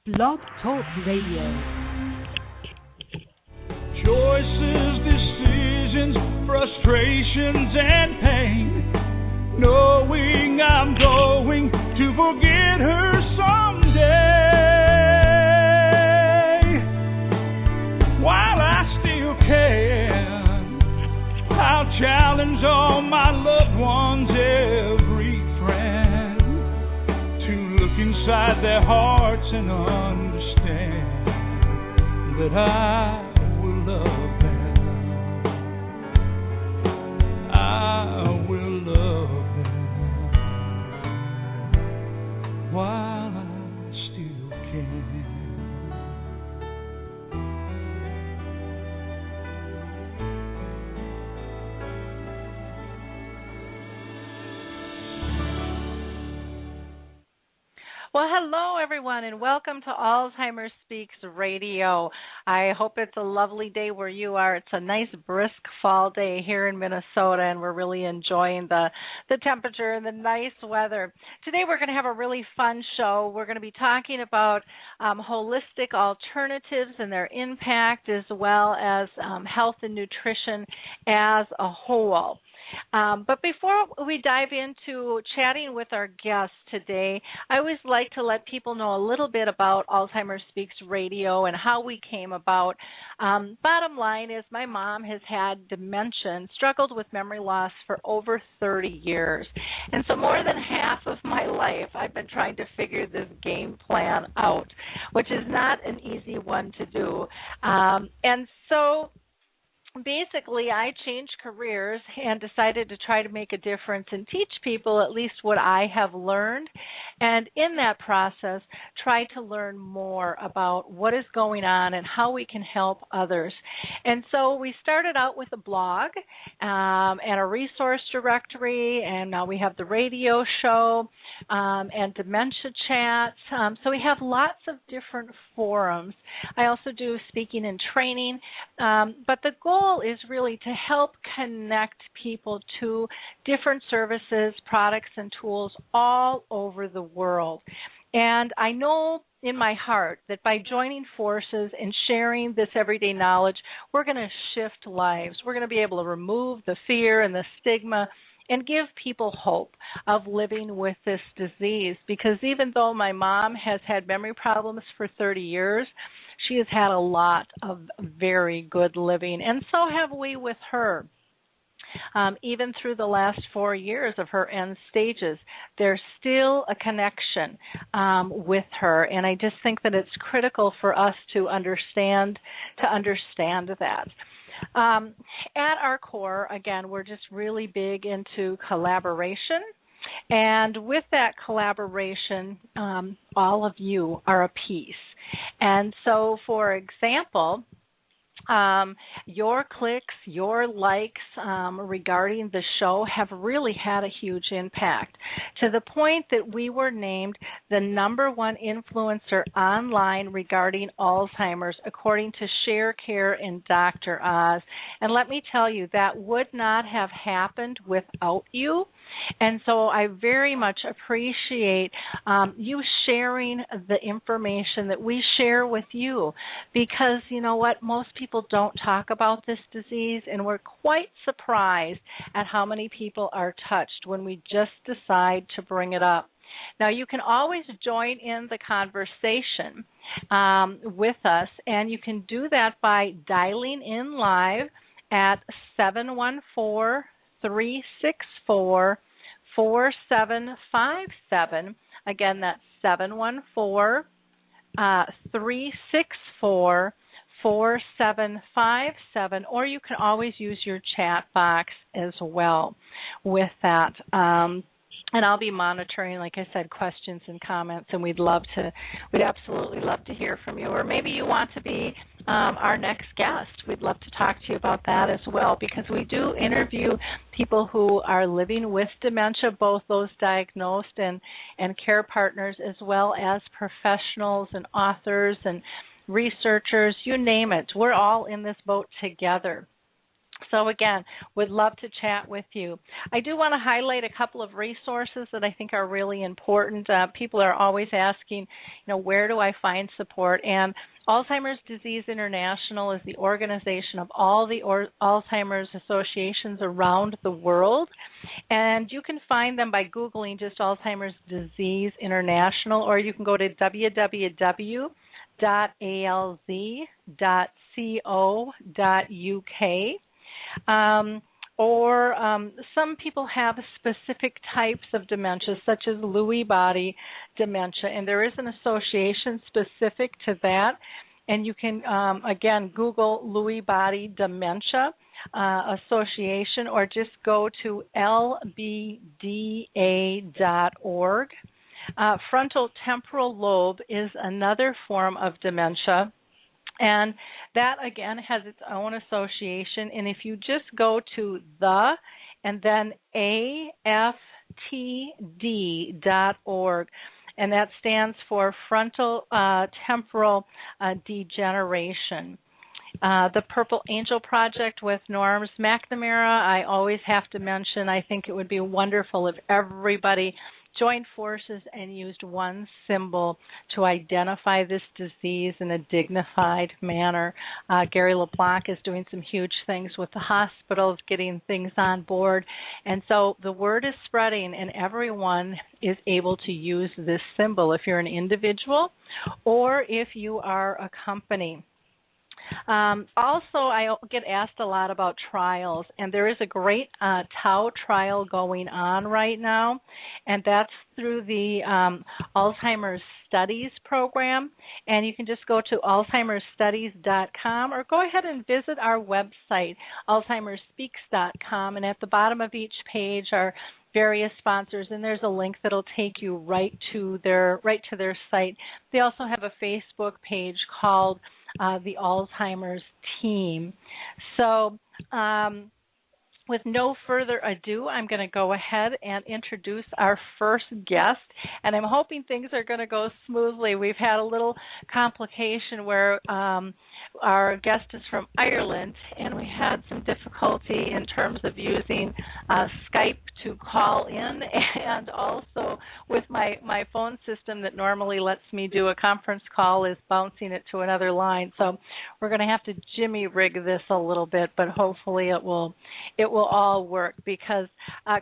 Blog Talk Radio. Choices, decisions, frustrations, and pain. Knowing I'm going to forget her someday. While I still can, I'll challenge all my loved ones, every friend, to look inside their hearts and understand that I will love them. I will love them while I still can. Well, hello, everyone, and welcome to Alzheimer Speaks Radio. I hope it's a lovely day where you are. It's a nice, brisk fall day here in Minnesota, and we're really enjoying the temperature and the nice weather. Today we're going to have a really fun show. We're going to be talking about holistic alternatives and their impact, as well as health and nutrition as a whole. But before we dive into chatting with our guests today, I always like to let people know a little bit about Alzheimer Speaks Radio and how we came about. Bottom line is my mom has had dementia and struggled with memory loss for over 30 years. And so more than half of my life I've been trying to figure this game plan out, which is not an easy one to do. And so basically, I changed careers and decided to try to make a difference and teach people at least what I have learned. And in that process, try to learn more about what is going on and how we can help others. And so we started out with a blog and a resource directory, and now we have the radio show and dementia chats. So we have lots of different forums. I also do speaking and training, but the goal is really to help connect people to different services, products, and tools all over the world. And I know in my heart that by joining forces and sharing this everyday knowledge, we're going to shift lives. We're going to be able to remove the fear and the stigma and give people hope of living with this disease. Because even though my mom has had memory problems for 30 years, she has had a lot of very good living, and so have we with her. Even through the last 4 years of her end stages, there's still a connection with her, and I just think that it's critical for us to understand that. At our core, again, we're just really big into collaboration. And with that collaboration, all of you are a piece. And so, for example, your clicks, your likes regarding the show have really had a huge impact, to the point that we were named the #1 influencer online regarding Alzheimer's, according to ShareCare and Dr. Oz. And let me tell you, that would not have happened without you. And so I very much appreciate you sharing the information that we share with you, because you know what, most people don't talk about this disease, and we're quite surprised at how many people are touched when we just decide to bring it up. Now, you can always join in the conversation with us, and you can do that by dialing in live at 714-364-4757. Again, that's 714-364-4757, or you can always use your chat box as well with that. And I'll be monitoring, like I said, questions and comments, and we'd absolutely love to hear from you. Or maybe you want to be our next guest. We'd love to talk to you about that as well, because we do interview people who are living with dementia, both those diagnosed and care partners, as well as professionals and authors and researchers, you name it. We're all in this boat together. So again, would love to chat with you. I do want to highlight a couple of resources that I think are really important. People are always asking, where do I find support? And Alzheimer's Disease International is the organization of all the Alzheimer's associations around the world. And you can find them by Googling just Alzheimer's Disease International, or you can go to www.alz.co.uk. Or some people have specific types of dementia, such as Lewy body dementia, and there is an association specific to that. And you can, again, Google Lewy body dementia association, or just go to lbda.org. Frontal temporal lobe is another form of dementia. And that, again, has its own association. And if you just go to the and then aftd.org, and that stands for frontal temporal degeneration. The Purple Angel Project with Norms McNamara, I always have to mention, I think it would be wonderful if everybody joined forces and used one symbol to identify this disease in a dignified manner. Gary LeBlanc is doing some huge things with the hospitals, getting things on board. And so the word is spreading, and everyone is able to use this symbol if you're an individual or if you are a company. Also, I get asked a lot about trials, and there is a great Tau trial going on right now, and that's through the Alzheimer's Studies program, and you can just go to alzheimersstudies.com or go ahead and visit our website, alzheimersspeaks.com, and at the bottom of each page are various sponsors, and there's a link that'll take you right to their site. They also have a Facebook page called the Alzheimer's Team. So with no further ado, I'm going to go ahead and introduce our first guest, and I'm hoping things are going to go smoothly. We've had a little complication where our guest is from Ireland, and we had some difficulty in terms of using Skype to call in, and also with my phone system that normally lets me do a conference call is bouncing it to another line. So we're going to have to jimmy rig this a little bit, but hopefully it will all work, because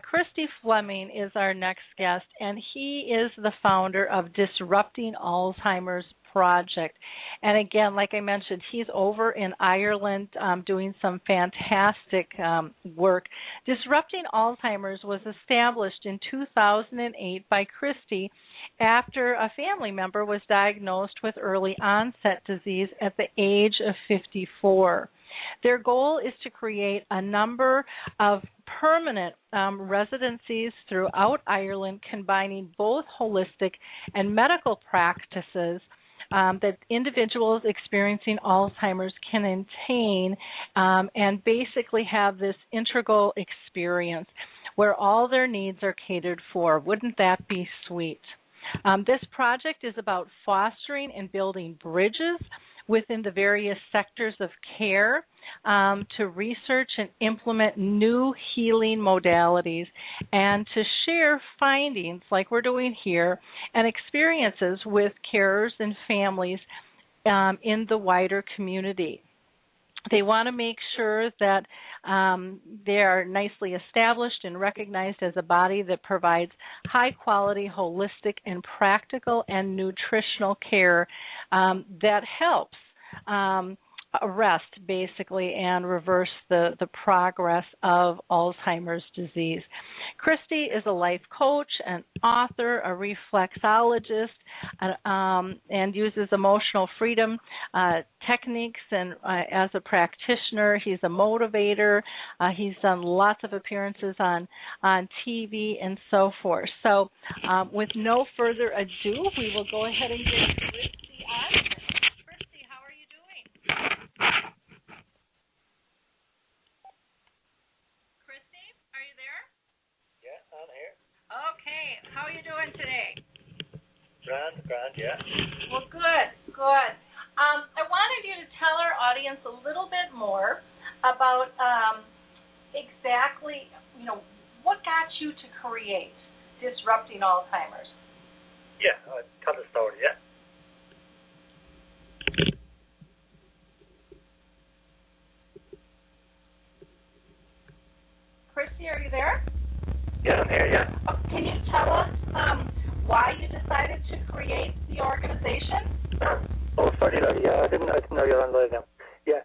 Christy Fleming is our next guest, and he is the founder of Disrupting Alzheimer's Project. And again, like I mentioned, he's over in Ireland doing some fantastic work. Disrupting Alzheimer's was established in 2008 by Christy after a family member was diagnosed with early onset disease at the age of 54. Their goal is to create a number of permanent residencies throughout Ireland, combining both holistic and medical practices that individuals experiencing Alzheimer's can attain and basically have this integral experience where all their needs are catered for. Wouldn't that be sweet? This project is about fostering and building bridges within the various sectors of care to research and implement new healing modalities and to share findings like we're doing here and experiences with carers and families in the wider community. They want to make sure that they are nicely established and recognized as a body that provides high-quality, holistic, and practical and nutritional care that helps arrest, basically, and reverse the progress of Alzheimer's disease. Christy is a life coach, an author, a reflexologist, and uses emotional freedom techniques. And as a practitioner, he's a motivator. He's done lots of appearances on TV and so forth. So with no further ado, we will go ahead and get Christy on. Christy, how are you doing? Christy, are you there? Yeah, I'm here. Okay, how are you doing today? Grand, yeah. Well, good. I wanted you to tell our audience a little bit more about Alzheimer's. Yeah, tell the story, yeah. Christy, are you there? Yeah, I'm here, yeah. Can you tell us why you decided to create the organization? Oh, sorry, yeah, I didn't know you were on live now. Yeah.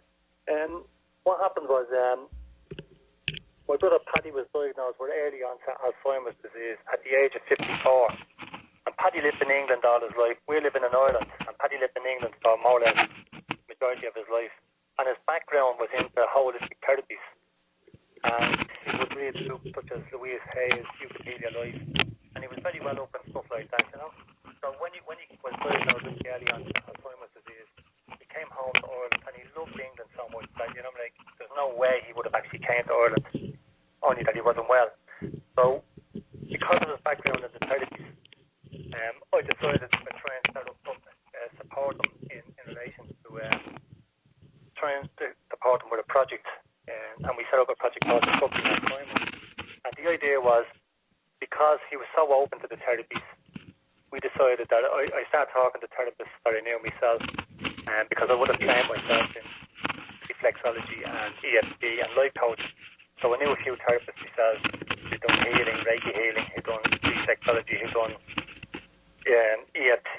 What happened was, my brother Paddy was diagnosed with early onset Alzheimer's disease at the age of 54. And Paddy lived in England all his life. We're living in Ireland, and Paddy lived in England for more or less the majority of his life. And his background was into holistic therapies. And he would read books such as Louise Hay's Euclidean Life, and he was very well up and stuff like that, you know. So when he was diagnosed with early on Alzheimer's disease, he came home to Ireland, and he loved England so much that, you know, like, there's no way he would have actually came to Ireland, only that he wasn't well. So because of his background in the therapies, I decided to try and set up support him in relation to trying to support him with a project. And we set up a project called Disrupting Alzheimer. And the idea was, because he was so open to the therapies, we decided that I started talking to therapists that I knew myself, because I would have trained myself in reflexology and EFT and life coaching. So I knew a few therapists myself who'd done healing, Reiki healing, who'd done reflexology, who'd done EFT,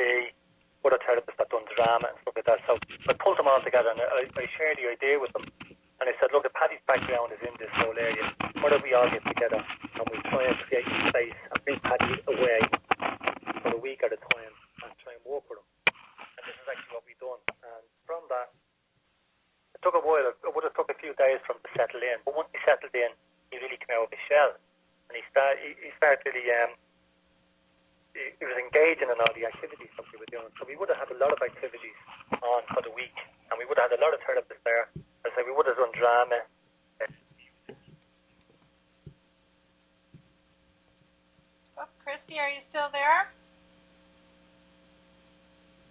other therapists that done drama and stuff like that. So I pulled them all together and I shared the idea with them. And I said, look, if Paddy's background is in this whole area, why don't we all get together and we try and create a space and bring Paddy away for a week at a time and try and work with him. And this is actually what we've done. And from that, it took a while. It would have took a few days for him to settle in. But once he settled in, he really came out of his shell. And he started really, he was engaging in all the activities that we were doing. So we would have had a lot of activities on for the week. And we would have had a lot of therapists there. I said we would have done drama. Oh, Christy, are you still there?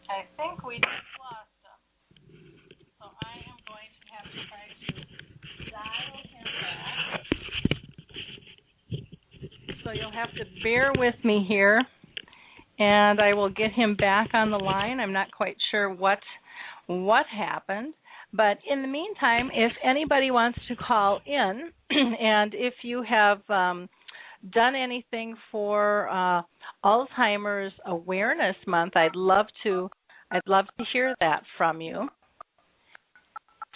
I think we just lost him. So I am going to have to try to dial him back. So you'll have to bear with me here, and I will get him back on the line. I'm not quite sure what happened. But in the meantime, if anybody wants to call in, and if you have done anything for Alzheimer's Awareness Month, I'd love to hear that from you.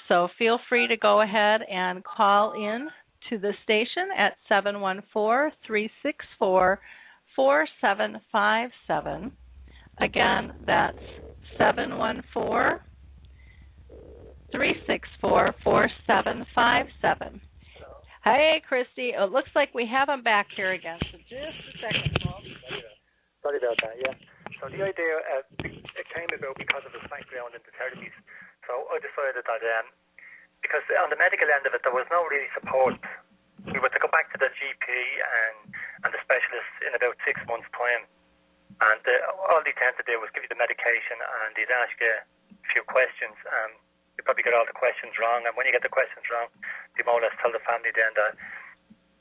So feel free to go ahead and call in to the station at 714-364-4757. Again, that's 714-364-4757. Hey, Christy. It looks like we have him back here again. So just a second, folks. Sorry about that, yeah. So the idea, it came about because of his background in the therapies. So I decided that, because on the medical end of it, there was no really support. We were to go back to the GP and the specialist in about 6 months' time. And all they tend to do was give you the medication and they'd ask you a few questions. You probably get all the questions wrong. And when you get the questions wrong, they more or less tell the family then that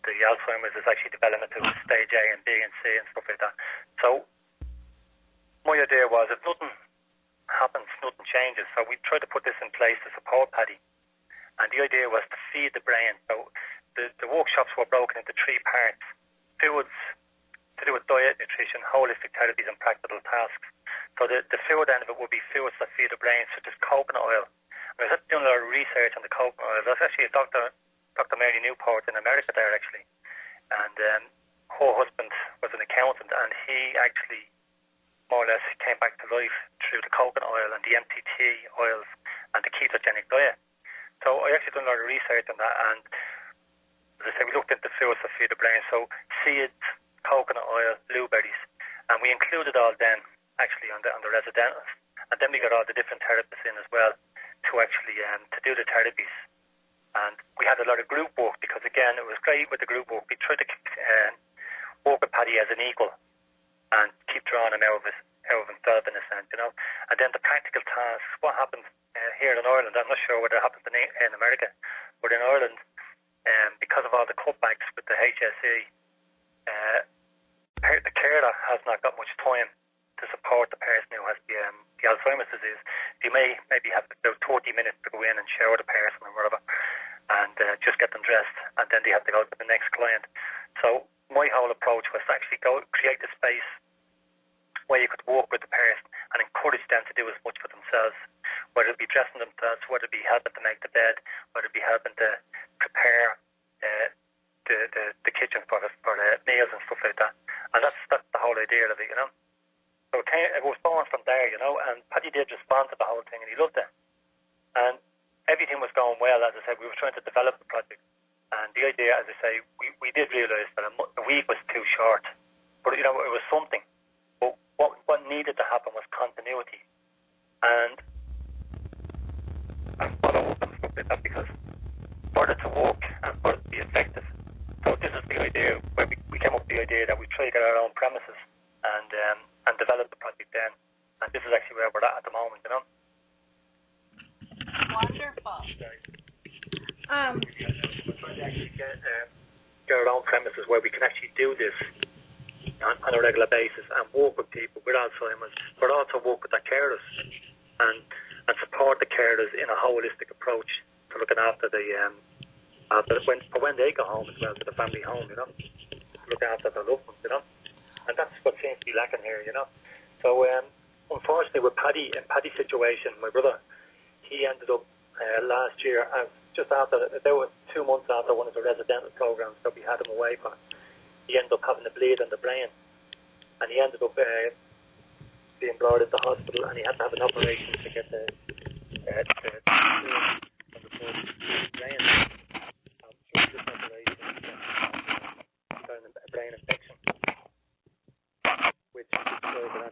the Alzheimer's is actually developing to stage A and B and C and stuff like that. So my idea was, if nothing happens, nothing changes. So we tried to put this in place to support Paddy. And the idea was to feed the brain. So the workshops were broken into 3 parts. Foods to do with diet, nutrition, holistic therapies and practical tasks. So the food end of it would be foods that feed the brain, such as coconut oil. I was doing a lot of research on the coconut oil. There's actually a Dr. Mary Newport in America there, actually. And her husband was an accountant, and he actually more or less came back to life through the coconut oil and the MTT oils and the ketogenic diet. So I actually done a lot of research on that, and as I say, we looked into foods that feed the brain. So seeds, coconut oil, blueberries, and we included all them actually on the residentals. And then we got all the different therapists in as well to actually to do the therapies. And we had a lot of group work because, again, it was great with the group work. We tried to work with Paddy as an equal and keep drawing him out of himself in a sense, you know. And then the practical tasks, what happens here in Ireland, I'm not sure whether it happens in America, but in Ireland, because of all the cutbacks with the HSE, the carer is they may maybe have about 30 minutes to go in and shower the person or whatever, and just get them dressed, and then they have to go to the next client. So my whole approach was to actually create a space where you could walk with the person and encourage them to do as much for themselves, whether it be dressing themselves, whether it be helping to make the bed, whether it be helping to prepare the kitchen for the meals and stuff like that. And that's the whole idea of it, you know. So it was born from there, you know, and Paddy did respond to the whole thing, and he loved it. And everything was going well. As I said, we were trying to develop the project. And the idea, as I say, we did realise that a week was too short. But, you know, it was something. But what needed to happen was continuity. And follow up and stuff like that, because for it to work and for it to be effective. So this is the idea, where we came up with the idea that we try to get our own premises and develop the project then. And this is actually where we're at the moment, you know. Wonderful. We're trying to actually get our own premises where we can actually do this on a regular basis and work with people with Alzheimer's, but also work with their carers and support the carers in a holistic approach to looking after when they go home as well, to the family home, you know, looking after their loved ones, you know. And that's what seems to be lacking here, you know. So unfortunately with Paddy's situation, my brother, he ended up last year, just after, there were 2 months after one of the residential programs that we had him away for, he ended up having a bleed in the brain, and he ended up being brought into hospital, and he had to have an operation to get the brain. Through this operation, he got a brain infection, which destroyed the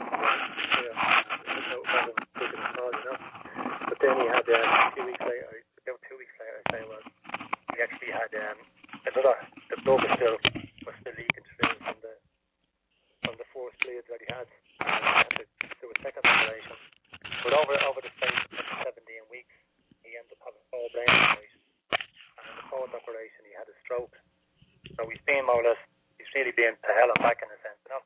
But then he had about 2 weeks later, I say, well, he actually had the blood was still leaking through from the 4 bleeds that he had. And he had to do a second operation. But over the space of 17 weeks, he ended up having 4 brain operations. And in the 4th operation, he had a stroke. So he's been more or less, he's really been to hell and back in a sense, you know.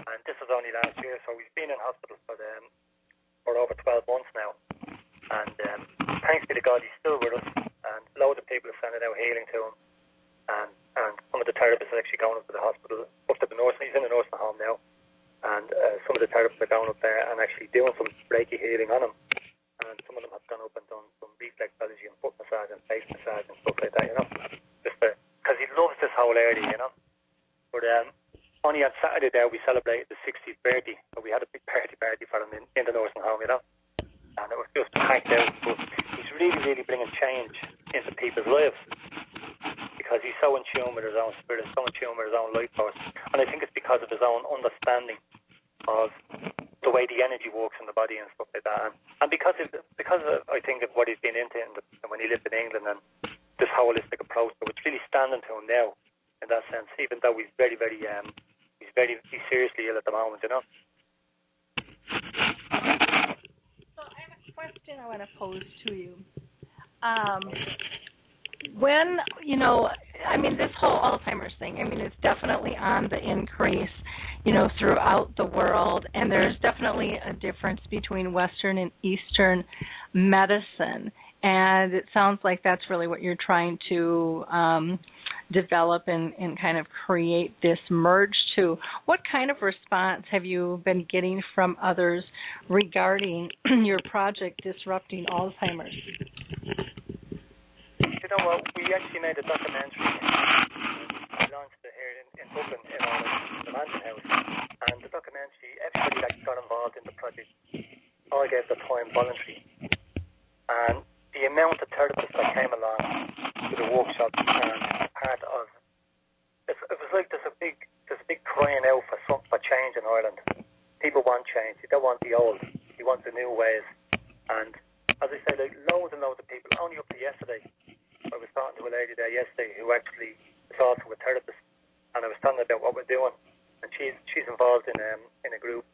And this was only last year, so he's been in hospital for over 12 months now. And thanks be to God, he's still with us. And loads of people are sending out healing to him. And some of the therapists are actually going up to the hospital, up to the nursing. He's in the nursing home now. And some of the therapists are going up there and actually doing some Reiki healing on him. And some of them have gone up and done some reflexology and foot massage and face massage and stuff like that, you know. Just because he loves this whole area, you know. But only on Saturday there we celebrated the 60th birthday. So we had a big party for him in the nursing home, you know. And it was just packed out. But he's really, really bringing change into people's lives, because he's so in tune with his own spirit, so in tune with his own life force. And I think it's because of his own understanding of the way the energy works in the body and stuff like that. And because of I think of what he's been into when he lived in England, and this holistic approach, so it's really standing to him now in that sense, even though he's very, very he's seriously ill at the moment, you know. So I have a question I want to pose to you. When, you know, I mean, this whole Alzheimer's thing, I mean, it's definitely on the increase, you know, throughout the world, and there's definitely a difference between Western and Eastern medicine, and it sounds like that's really what you're trying to develop and kind of create this merge to. What kind of response have you been getting from others regarding your project, Disrupting Alzheimer's? You know what, we actually made a documentary. We launched it here in Dublin, in the Mansion House. And the documentary, everybody that got involved in the project all gave their time voluntary. And the amount of therapists that came along to the workshop and part of it was like there's a big crying out for change in Ireland. People want change. They don't want the old. They want the new ways. And as I say, like loads and loads of people. Only up to yesterday, I was talking to a lady there yesterday who actually is also a therapist, and I was telling her about what we're doing, and she's involved in a group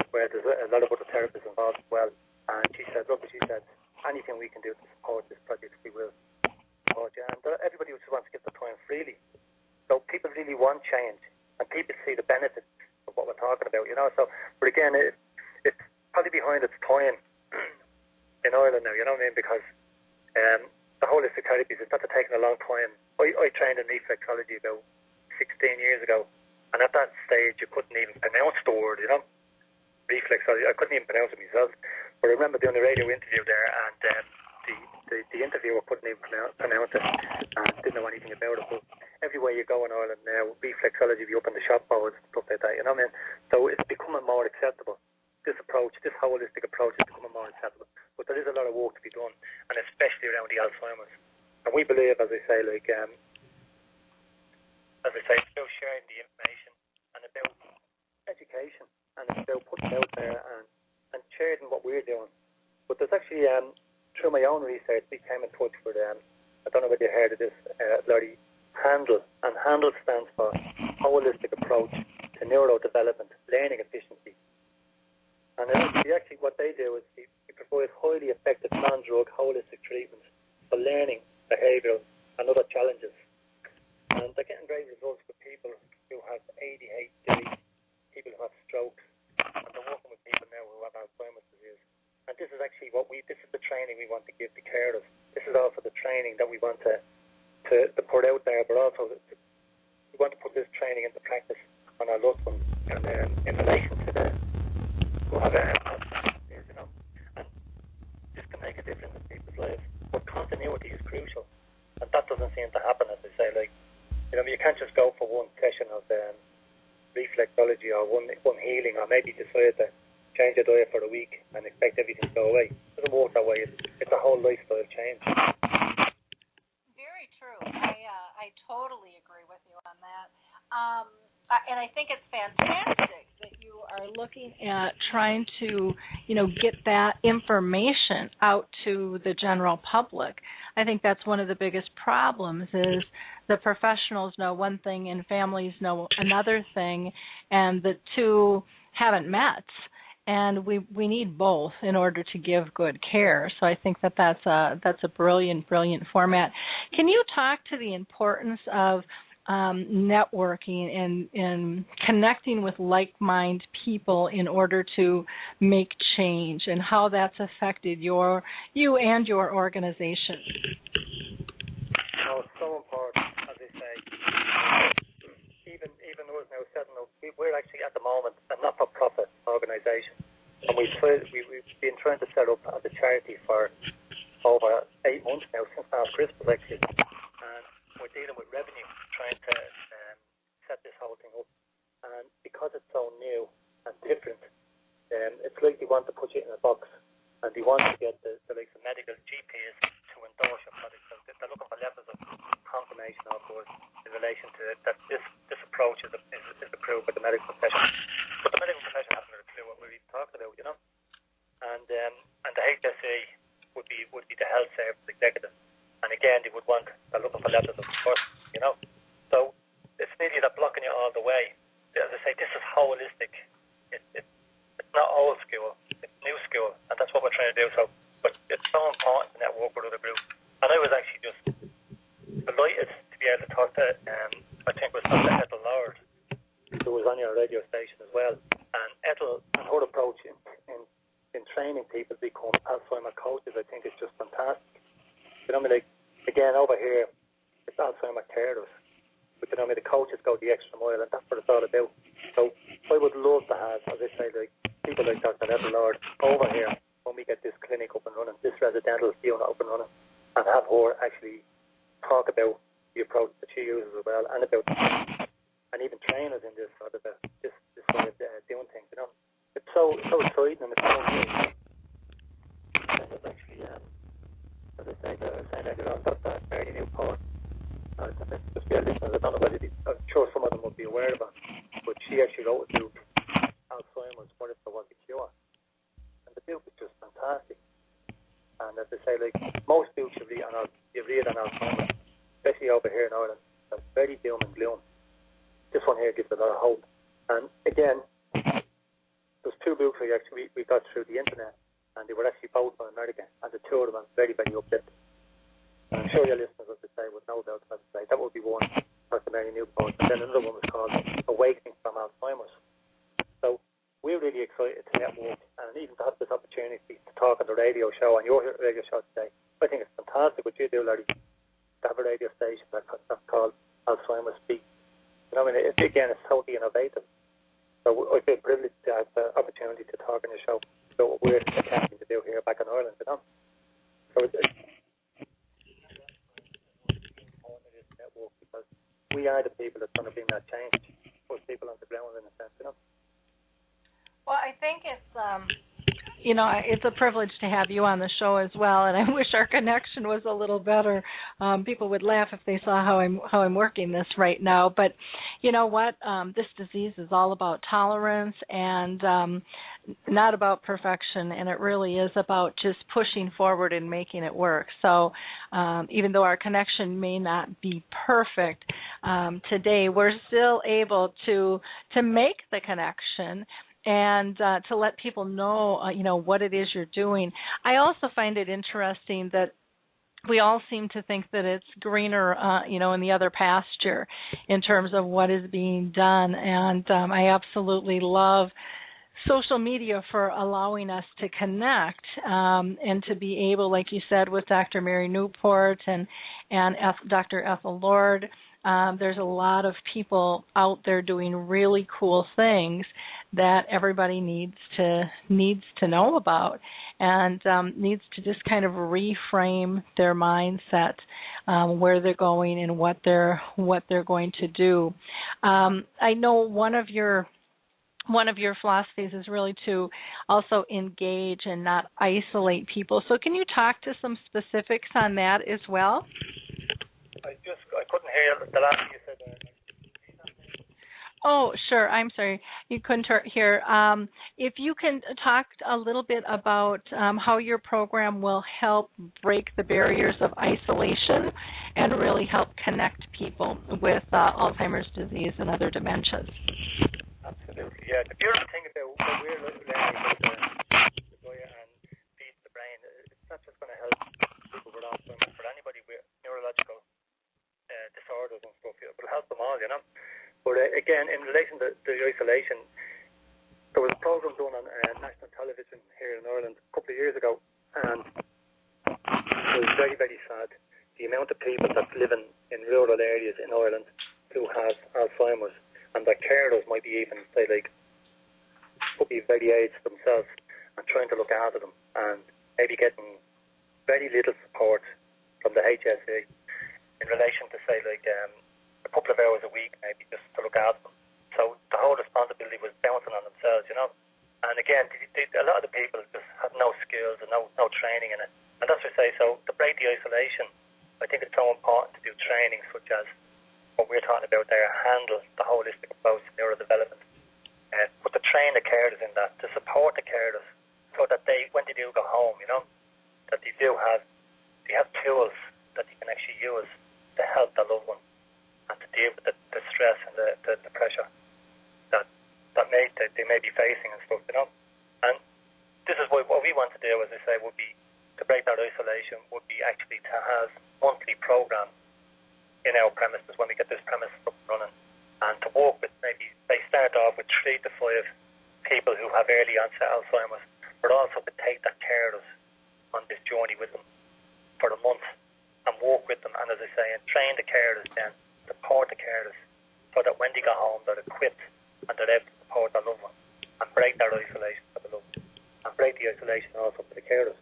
where there's a lot of other therapists involved as well. And she said, anything we can do to support this project, we will support you. And everybody just wants to give their time freely. So people really want change, and people see the benefits of what we're talking about, you know. So, but again, it's probably behind its time in Ireland now, you know what I mean? Because the holistic therapies, it's not taking a long time. I trained in reflexology about 16 years ago, and at that stage you couldn't even pronounce the word, you know, reflexology. I couldn't even pronounce it myself. But I remember doing a radio interview there, and the interviewer couldn't even pronounce it and didn't know anything about it. But everywhere you go in Ireland now, reflexology will be up in the shop boards and stuff like that, you know what I mean? So it's becoming more acceptable. This approach, this holistic approach is becoming more acceptable. But there is a lot of work to be done, and especially around the Alzheimer's. And we believe, as I say, it's about sharing the information and about education and it's about putting it out there and sharing what we're doing. But there's actually, through my own research, we came in touch with, I don't know whether you heard of this, Larry, HANDLE. And HANDLE stands for Holistic Approach to Neurodevelopment, Learning Efficiency. And actually what they do is they provide highly effective non-drug holistic treatments for learning, behavioural and other challenges. And they're getting great results with people who have ADHD, people who have strokes, and they're working with people now who have Alzheimer's disease. And this is actually this is the training we want to give to carers. This is also the training that we want to put out there, but also we want to put this training into practice on our loved ones and in relation to the who have Alzheimer's disease, you know. And this can make a difference in people's lives. But continuity is crucial, and that doesn't seem to happen, as they say. You know, you can't just go for one session of reflexology or one healing, or maybe decide to change your diet for a week and expect everything to go away. It doesn't work that way. It's a whole lifestyle change. Very true. I totally agree with you on that. And I think it's fantastic that you are looking at trying to, get that information out to the general public. I think that's one of the biggest problems is the professionals know one thing and families know another thing, and the two haven't met. And we need both in order to give good care. So I think that's a brilliant format. Can you talk to the importance of networking and connecting with like-minded people in order to make change, and how that's affected you and your organization? It's so important, as I say. Even though it's now setting up, we're actually at the moment a not-for-profit organisation, and we've been trying to set up as a charity for over 8 months now, since last Christmas actually, and we're dealing with revenue, trying to set this whole thing up. And because it's so new and different, it's like they want to put you in a box, and they want to get the likes of medical GPs to endorse your product. So they're looking for levels of confirmation, of course, in relation to that this approach is approved by the medical profession. But the medical profession hasn't got a clue what we're even talking about, you know. And the HSE would be the health service executive. And again, they're looking for levels of support, you know. So it's really that blocking you all the way. As I say, this is holistic. It's not old school, it's new school, and that's what we're trying to do. So, but it's so important to network with other groups. And I was actually just delighted to be able to talk to, I think it was Dr. Ethel Lord, who was on your radio station as well. And Ethel and her approach in training people to become Alzheimer coaches, I think is just fantastic. You know what I mean? Again, over here, it's Alzheimer carers. But you know what I mean? The coaches go the extra mile, and that's what it's all about. So I would love to have, as I say, people like Dr. Ethel Lord over here when we get this clinic up and running, this residential unit up and running, and have her actually talk about the approach that she uses as well, and about and even train us in this sort of this way of doing things. You know, it's so exciting, and it's so new. It's actually, as I say, that's a very new part. Just be a listener. I don't know whether I'm sure some of them would be aware of it, but she actually wrote a book, Alzheimer's, What If There Was a Cure? And the book is just fantastic. And as I say, most books you read on Alzheimer's, especially over here in Ireland, are very doom and gloom. This one here gives a lot of hope. And again, there's 2 books we got through the internet, and they were actually both from America, and the 2 of them are very, very uplifting. I'm sure your listeners, as I say, would know about that. That would be one, Dr. Mary Newport. And then another one was called Awakening from Alzheimer's. So we're really excited to network and even to have this opportunity to talk on the radio show, on your radio show today. I think it's fantastic what you do, Larry, to have a radio station that's called Alzheimer's Speak. You know, I mean, again, it's totally innovative. So I feel privileged to have the opportunity to talk on your show about what we're attempting to do here back in Ireland, you know. So it's network because we are the people that's going to bring that change, put people on the ground in a sense, you know. Well, I think it's a privilege to have you on the show as well, and I wish our connection was a little better. People would laugh if they saw how I'm working this right now. But you know what? This disease is all about tolerance and not about perfection, and it really is about just pushing forward and making it work. So even though our connection may not be perfect today, we're still able to make the connection and to let people know, what it is you're doing. I also find it interesting that we all seem to think that it's greener, in the other pasture in terms of what is being done. And I absolutely love social media for allowing us to connect and to be able, like you said, with Dr. Mary Newport and Dr. Ethel Lord. There's a lot of people out there doing really cool things that everybody needs to know about and needs to just kind of reframe their mindset, where they're going and what they're going to do. I know one of your philosophies is really to also engage and not isolate people. So can you talk to some specifics on that as well? I couldn't hear the last thing you said there. Oh, sure. I'm sorry. You couldn't hear. If you can talk a little bit about how your program will help break the barriers of isolation and really help connect people with Alzheimer's disease and other dementias. Absolutely, yeah. The beautiful thing about what we're learning about the Goya and feed the brain, it's not just going to help people with Alzheimer's, but anybody with neurological disorders and stuff. It will help them all, you know. But again, in relation to the isolation, there was a program done on national television here in Ireland a couple of years ago, and it was very, very sad. The amount of people that live in rural areas in Ireland who have Alzheimer's, and their carers might be even, say, like, could be very aged themselves and trying to look after them and maybe getting very little support from the HSE in relation to, say, like, a couple of hours a week maybe just to look after them. So the whole responsibility was bouncing on themselves, you know. And again, a lot of the people just have no skills and no training in it. And that's what I say, so to break the isolation, I think it's so important to do training such as what we're talking about there, handle the holistic approach to neurodevelopment. But to train the carers in that, to support the carers so that they, when they do go home, you know, that they have tools that they can actually use to help their loved one and to deal with the stress and the pressure that they may be facing and stuff, you know. And this is what we want to do, as I say, would be to break that isolation, would be actually to have monthly programs in our premises when we get this premises up and running, and to work with maybe, they start off with 3 to 5 people who have early onset Alzheimer's, but also to take their carers on this journey with them for a month and work with them, and as I say, and train the carers then, support the carers, so that when they go home they're equipped and they're able to support their loved one and break that isolation for the loved one and break the isolation also for the carers.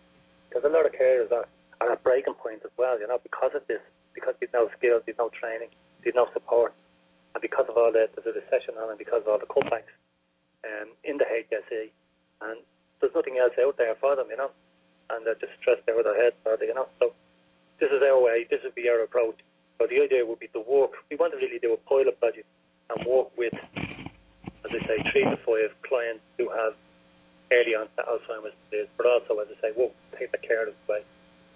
Because a lot of carers are at breaking point as well, you know, because of this, because there's no skills, there's no training, there's no support, and because of all that, there's a recession on, and because of all the cutbacks in the HSE, and there's nothing else out there for them, you know, and they're just stressed out of their heads, you know. So this is our way, this would be our approach. So the idea would be to work, we want to really do a pilot project and work with, as I say, 3 to 5 clients who have early onset Alzheimer's disease, but also, as I say, we'll take the carers away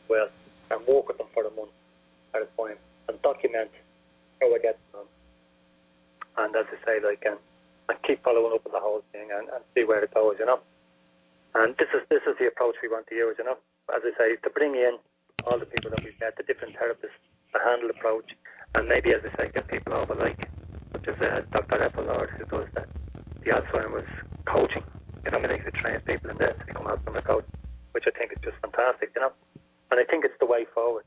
well and work with them for a month at a time and document how we get them. And as I say, like, and keep following up with the whole thing and see where it goes, you know. And this is the approach we want to use, you know. As I say, to bring in all the people that we've met, the different therapists, the handle approach, and maybe, as I say, get people over, like, such as Dr. Ethel Lord, who does the Alzheimer's coaching. You know, I mean, they train people in this to become Alzheimer coach, which I think is just fantastic, you know. And I think it's the way forward.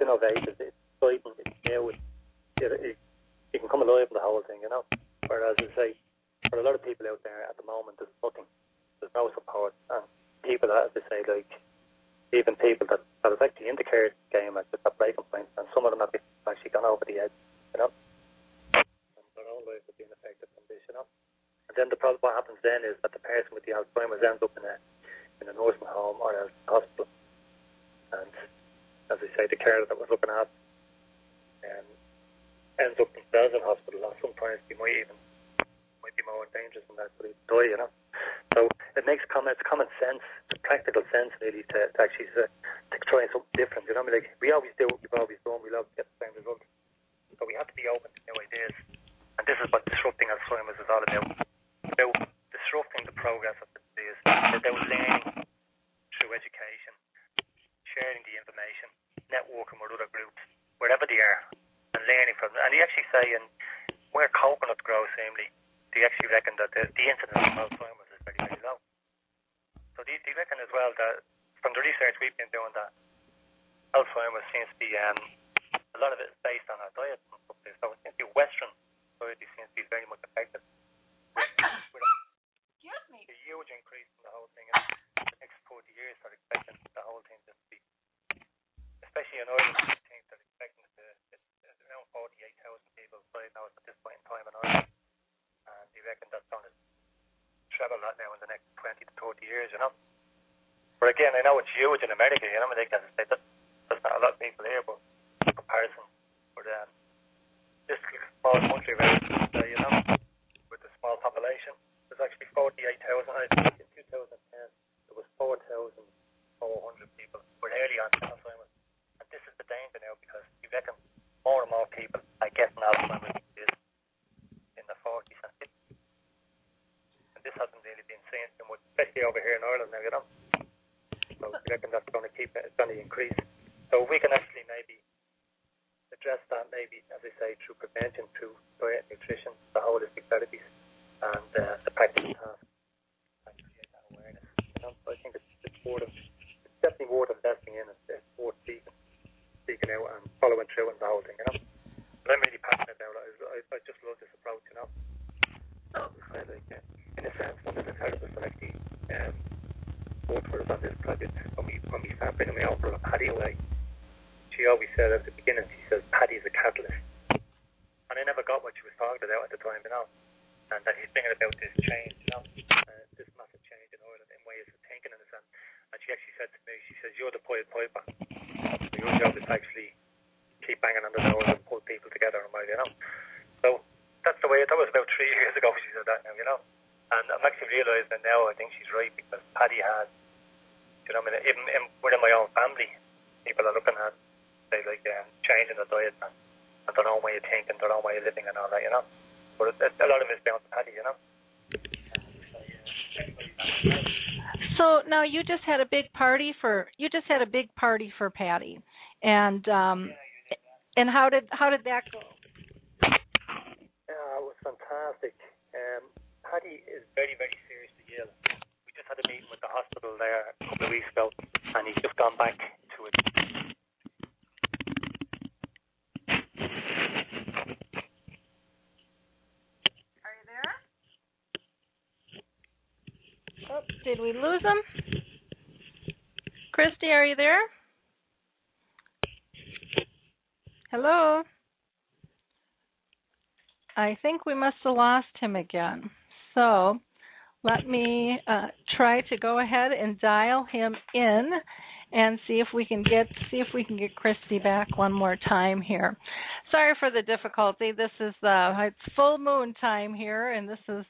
Innovative, it's exciting, it's new, you can come alive in the whole thing, you know. Whereas, I say, for a lot of people out there at the moment, there's nothing, there's no support. And people, as I say, like, even people that are actually in the care game at breaking points, and some of them have actually gone over the edge, you know. And their own lives have been affected from this, you know. And then the problem, what happens then is that the person with the Alzheimer's ends up in a nursing home or a hospital. And as I say, the care that was looking at ends up themselves in hospital. And sometimes they might be more dangerous than that, but they die, you know. So it makes common sense, practical sense, really, to actually to try something different. You know, I mean, like, we always do what we've always done. We love to get the same result. So we have to be open to new ideas. And this is what Disrupting Alzheimer's is all about. About disrupting the progress of the disease, about learning through education, sharing the information, networking with other groups, wherever they are, and learning from them. And they actually say, where coconut grows, namely, they actually reckon that the incidence of Alzheimer's is very, very low. So they reckon as well that, from the research we've been doing, that Alzheimer's seems to be, a lot of it is based on our diet and stuff. So it seems to be Western society seems to be very much affected. Excuse me. A huge increase in the whole thing. And the next 40 years are expecting the whole thing to be, especially in Ireland, I think they're expecting it's around 48,000 people diagnosed at this point in time in Ireland. And they reckon that's going to treble that now in the next 20 to 30 years, you know. But again, I know it's huge in America, you know, I mean, they can say that there's not a lot of people here, but in comparison with this small country, you know, with the small population, there's actually 48,000. I think in 2010 there was 4,400 people with early onset Alzheimer's. And this is the danger now, because you reckon more and more people are getting Alzheimer's in the 40s and 50s. And this hasn't really been seen too much, especially over here in Ireland now, you know. So I reckon that's going to it's going to increase. So we can actually maybe address that, maybe, as I say, through prevention, through diet, nutrition, the holistic therapies, and the practical tasks, and create that awareness. You know? So I think it's definitely worth investing in. It's worth speaking out and following through in the whole thing, you know. But I'm really passionate about it. I just love this approach, you know. Kind of like, in a sense, one of the therapists that actually worked for us on this project, when we started bringing my own brother Paddy away, she always said at the beginning, she says, Paddy is a catalyst. And I never got what she was talking about at the time, you know. And that he's bringing about this change, you know, this massive change in Ireland in ways of thinking in a sense. And she actually said to me, she says, you're the Pied Piper. So your job is to actually keep banging on the doors and pull people together, you know. So that's the way, that was about 3 years ago she said that now, you know. And I'm actually realising now, I think she's right, because Paddy has, you know, I mean, even within my own family, people are looking at, say, like, changing the diet and their own way of thinking, their own way of living and all that, you know. But a lot of it's down to Paddy, you know. So now you just had a big party for Paddy, and how did that go? It was fantastic. Paddy is very, very seriously ill. We just had a meeting with the hospital there a couple of weeks ago, and he's just gone back to it. Are you there? Oh, did we lose him? Christy, are you there? Hello? I think we must have lost him again. So let me try to go ahead and dial him in and see if we can get Christy back one more time here. Sorry for the difficulty. This is it's full moon time here, and this is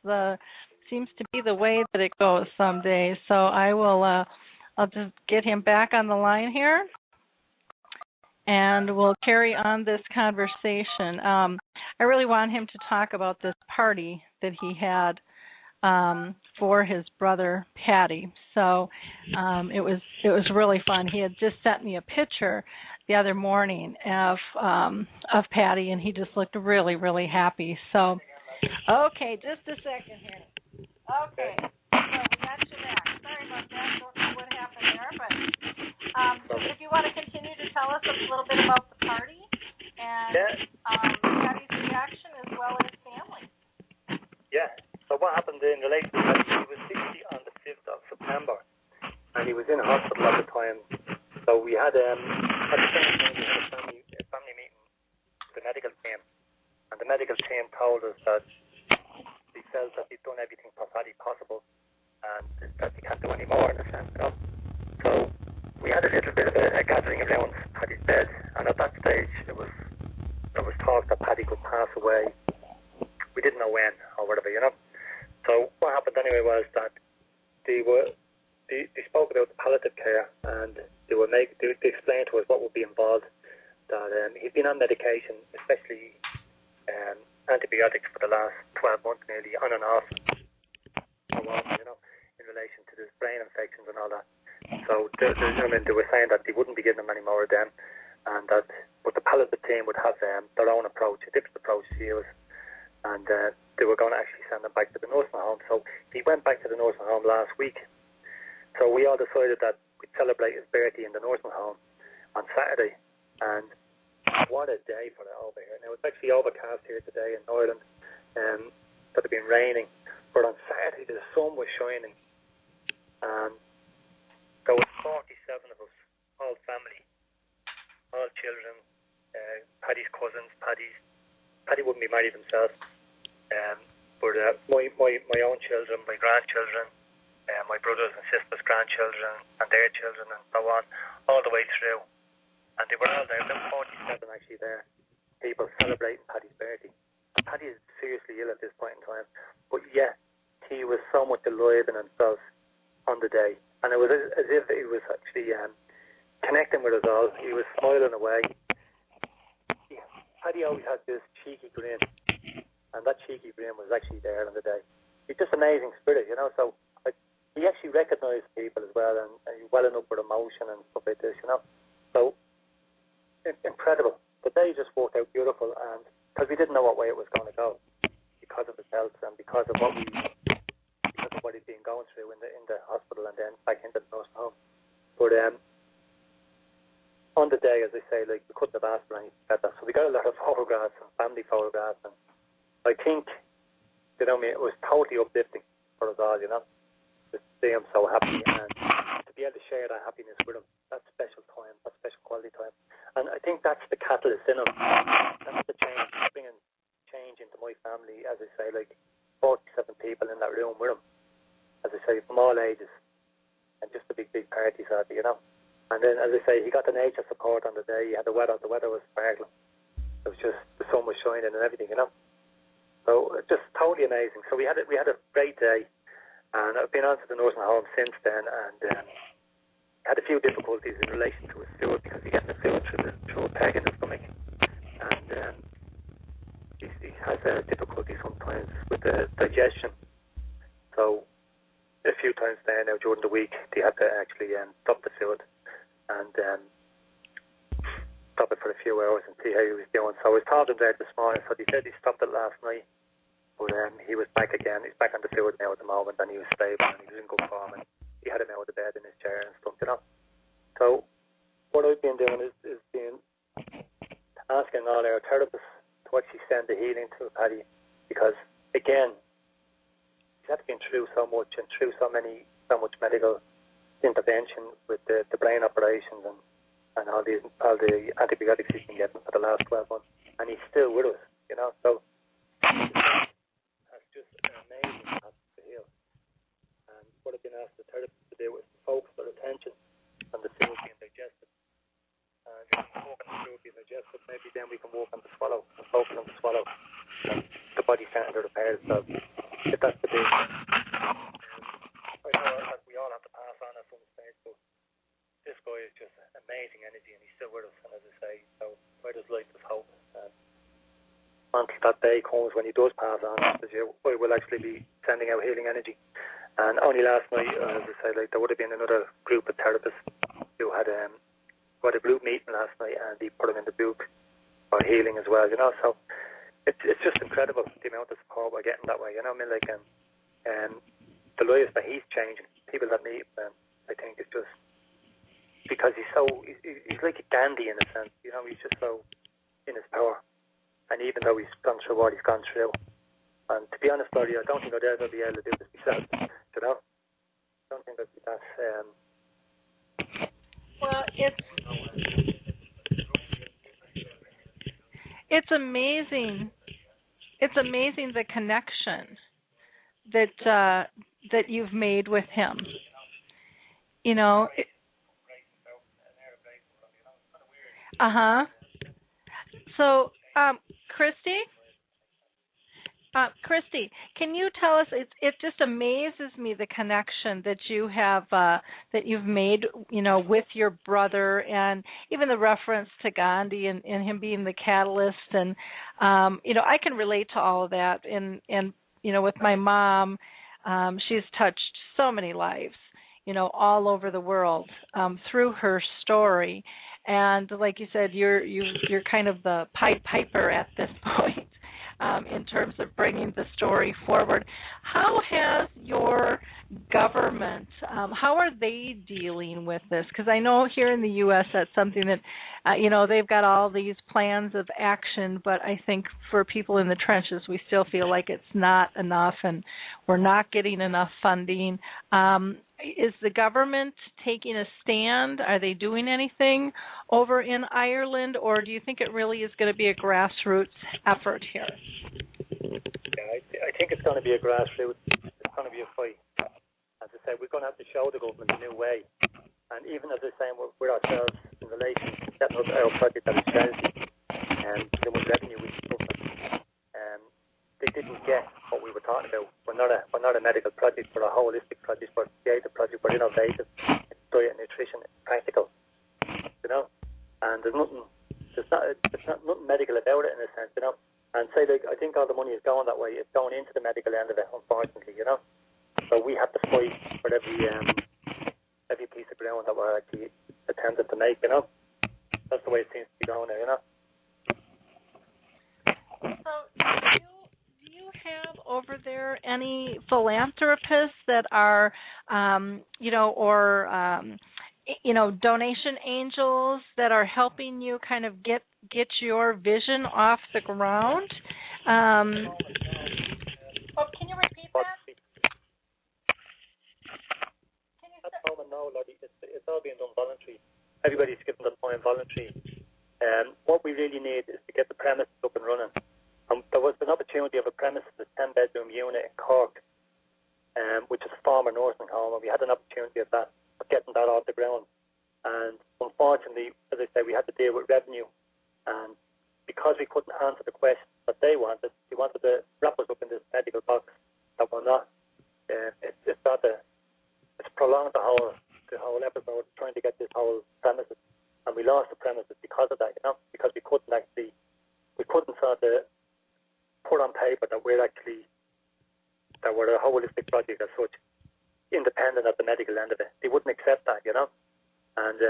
seems to be the way that it goes some days. So I will I'll just get him back on the line here, and we'll carry on this conversation. I really want him to talk about this party that he had for his brother Paddy. So it was really fun. He had just sent me a picture the other morning of Paddy, and he just looked really, really happy. So, okay, just a second here. Okay. So we got you back. Sorry about that. Don't know what happened there, but if you want to continue to tell us a little bit about the party and Patty's reaction as well as family. Yeah. So what happened in relation to that, he was 60 on the 5th of September, and he was in hospital at the time. So we had, at the same time, we had a family meeting with the medical team, and the medical team told us that they felt that they'd done everything for Paddy possible, and that they can't do any more in a sense, you know. So we had a little bit of a gathering around Paddy's bed, and at that stage there was talk that Paddy could pass away. We didn't know when or whatever, you know. So what happened anyway was that they spoke about the palliative care, and they explained to us what would be involved. That he'd been on medication, especially antibiotics, for the last 12 months nearly, on and off, you know, in relation to the brain infections and all that. So they were saying that they wouldn't be getting them any more of them, and that but the palliative team would have their own approach, a different approach to use, and they were going to actually send him back to the nursing home. So he went back to the nursing home last week. So we all decided that we'd celebrate his birthday in the nursing home on Saturday, and what a day for it over here. Now, it's actually overcast here today in Ireland, that had been raining, but on Saturday the sun was shining, and there was 47 of us, all family, all children, Paddy's cousins, Paddy wouldn't be married himself, but my own children, my grandchildren, my brothers and sisters' grandchildren and their children and so on, all the way through. And they were all there. There were 47 actually there, people celebrating Paddy's birthday. And Paddy is seriously ill at this point in time, but yet he was so much alive in himself on the day. And it was as if he was actually connecting with us all. He was smiling away. Paddy always had this cheeky grin, and that cheeky grin was actually there on the day. He's just an amazing spirit, you know. So he actually recognised people as well, and he's welling up with emotion and stuff like this, you know. So incredible. The day just worked out beautiful, and because we didn't know what way it was going to go, because of his health and because of what he'd been going through in the hospital and then back into the nursing home. But on the day, as I say, like, we couldn't have asked for anything better. So we got a lot of photographs and family photographs, and I think, you know, it was totally uplifting for us all, you know, to see him so happy and to be able to share that happiness with him. That special time, that special quality time. And I think that's the catalyst in him. That's the change, bringing change into my family, as I say, like 47 people in that room with him, as I say, from all ages, and just a big parties at it, you know. And then, as I say, he got the nature support on the day. He had the weather was sparkling. It was just, the sun was shining and everything, you know. So just totally amazing. So we had a great day, and I've been on to the nursing home since then, and had a few difficulties in relation to his food, because he gets the food through a peg in his stomach, and he has difficulty sometimes with the digestion. So a few times there now during the week, they had to actually stop the food and stop it for a few hours and see how he was doing. So I told him there this morning, so they said he stopped it last night, but he was back again. He's back on the food now at the moment, and he was stable and he was in good form, and he had him out of the bed in his chair and stuff, you know. So what I've been doing is been asking all our therapists to actually send the healing to Paddy, because again, he's had been through so much and through so much medical intervention with the brain operations and all the antibiotics he's been getting for the last 12 months, and he's still with us, you know. So that's just amazing to heal. And what I've been asked the therapist to do is to focus their attention on the food being digested. And if we can work on the food being digested, maybe then we can work on the swallow and focus on the swallow. And the body starting to repair itself. If that's the big I know that we all have to pass on at some stage, but this guy is just amazing energy, and he's still with us. And as I say, so where there's life, there's hope. Until that day comes when he does pass on, I will actually be sending out healing energy. And only last night, as I say, like, there would have been another group of therapists who had a group meeting last night, and they put him in the book for healing as well, you know. So it's just incredible the amount of support we're getting that way, you know. I mean, like, the lives that he's changing, people that meet him, I think it's just because he's like a Gandhi in a sense, you know, he's just so in his power. And even though he's gone through what he's gone through, and to be honest, Laurie, I don't think I'd ever be able to do this myself, you know? I don't think I'd be that... Well, it's amazing. It's amazing the connection that you've made with him. You know. So, Christy, can you tell us? It just amazes me the connection that you have that you've made, you know, with your brother, and even the reference to Gandhi and him being the catalyst, and you know, I can relate to all of that. And you know, with my mom, she's touched so many lives, you know, all over the world through her story. And like you said, you're kind of the Pied Piper at this point. In terms of bringing the story forward. How has your government, how are they dealing with this? Because I know here in the U.S. that's something that, you know, they've got all these plans of action, but I think for people in the trenches, we still feel like it's not enough and we're not getting enough funding. Is the government taking a stand? Are they doing anything over in Ireland, or do you think it really is going to be a grassroots effort here? Yeah, I think it's going to be a grassroots. It's going to be a fight. As I say, we're going to have to show the government a new way. And even as I say, we're ourselves in relation to setting up our project that is charity and the much revenue we can government. They didn't get what we were talking about. We're not a medical project, we're a holistic project, we're a creative project, we're innovative, it's diet and nutrition, it's practical, you know. And there's nothing medical about it in a sense, you know. And say, like, I think all the money is going that way. It's going into the medical end of it, unfortunately, you know. So we have to fight for every piece of ground that we're actually attempting to make, you know. That's the way it seems to be going now, you know. So do you have over there any philanthropists that are, you know, or you know, donation angels that are helping you kind of get your vision off the ground? Can you repeat that? At the moment, no, Lottie. It's all being done voluntary. Everybody's given the time voluntary. What we really need is to get the premises up and running. There was an opportunity of a premises, a 10-bedroom unit in Cork, which is a former nursing home, and we had an opportunity of that, of getting that off the ground. And unfortunately, as I say, we had to deal with revenue. And because we couldn't answer the questions that they wanted to wrap us up in this medical box that we're not. It's prolonged the whole episode trying to get this whole premises, and we lost the premises because of that, you know, because we couldn't sort of put on paper that we're a holistic project as such, independent of the medical end of it. They wouldn't accept that, you know. And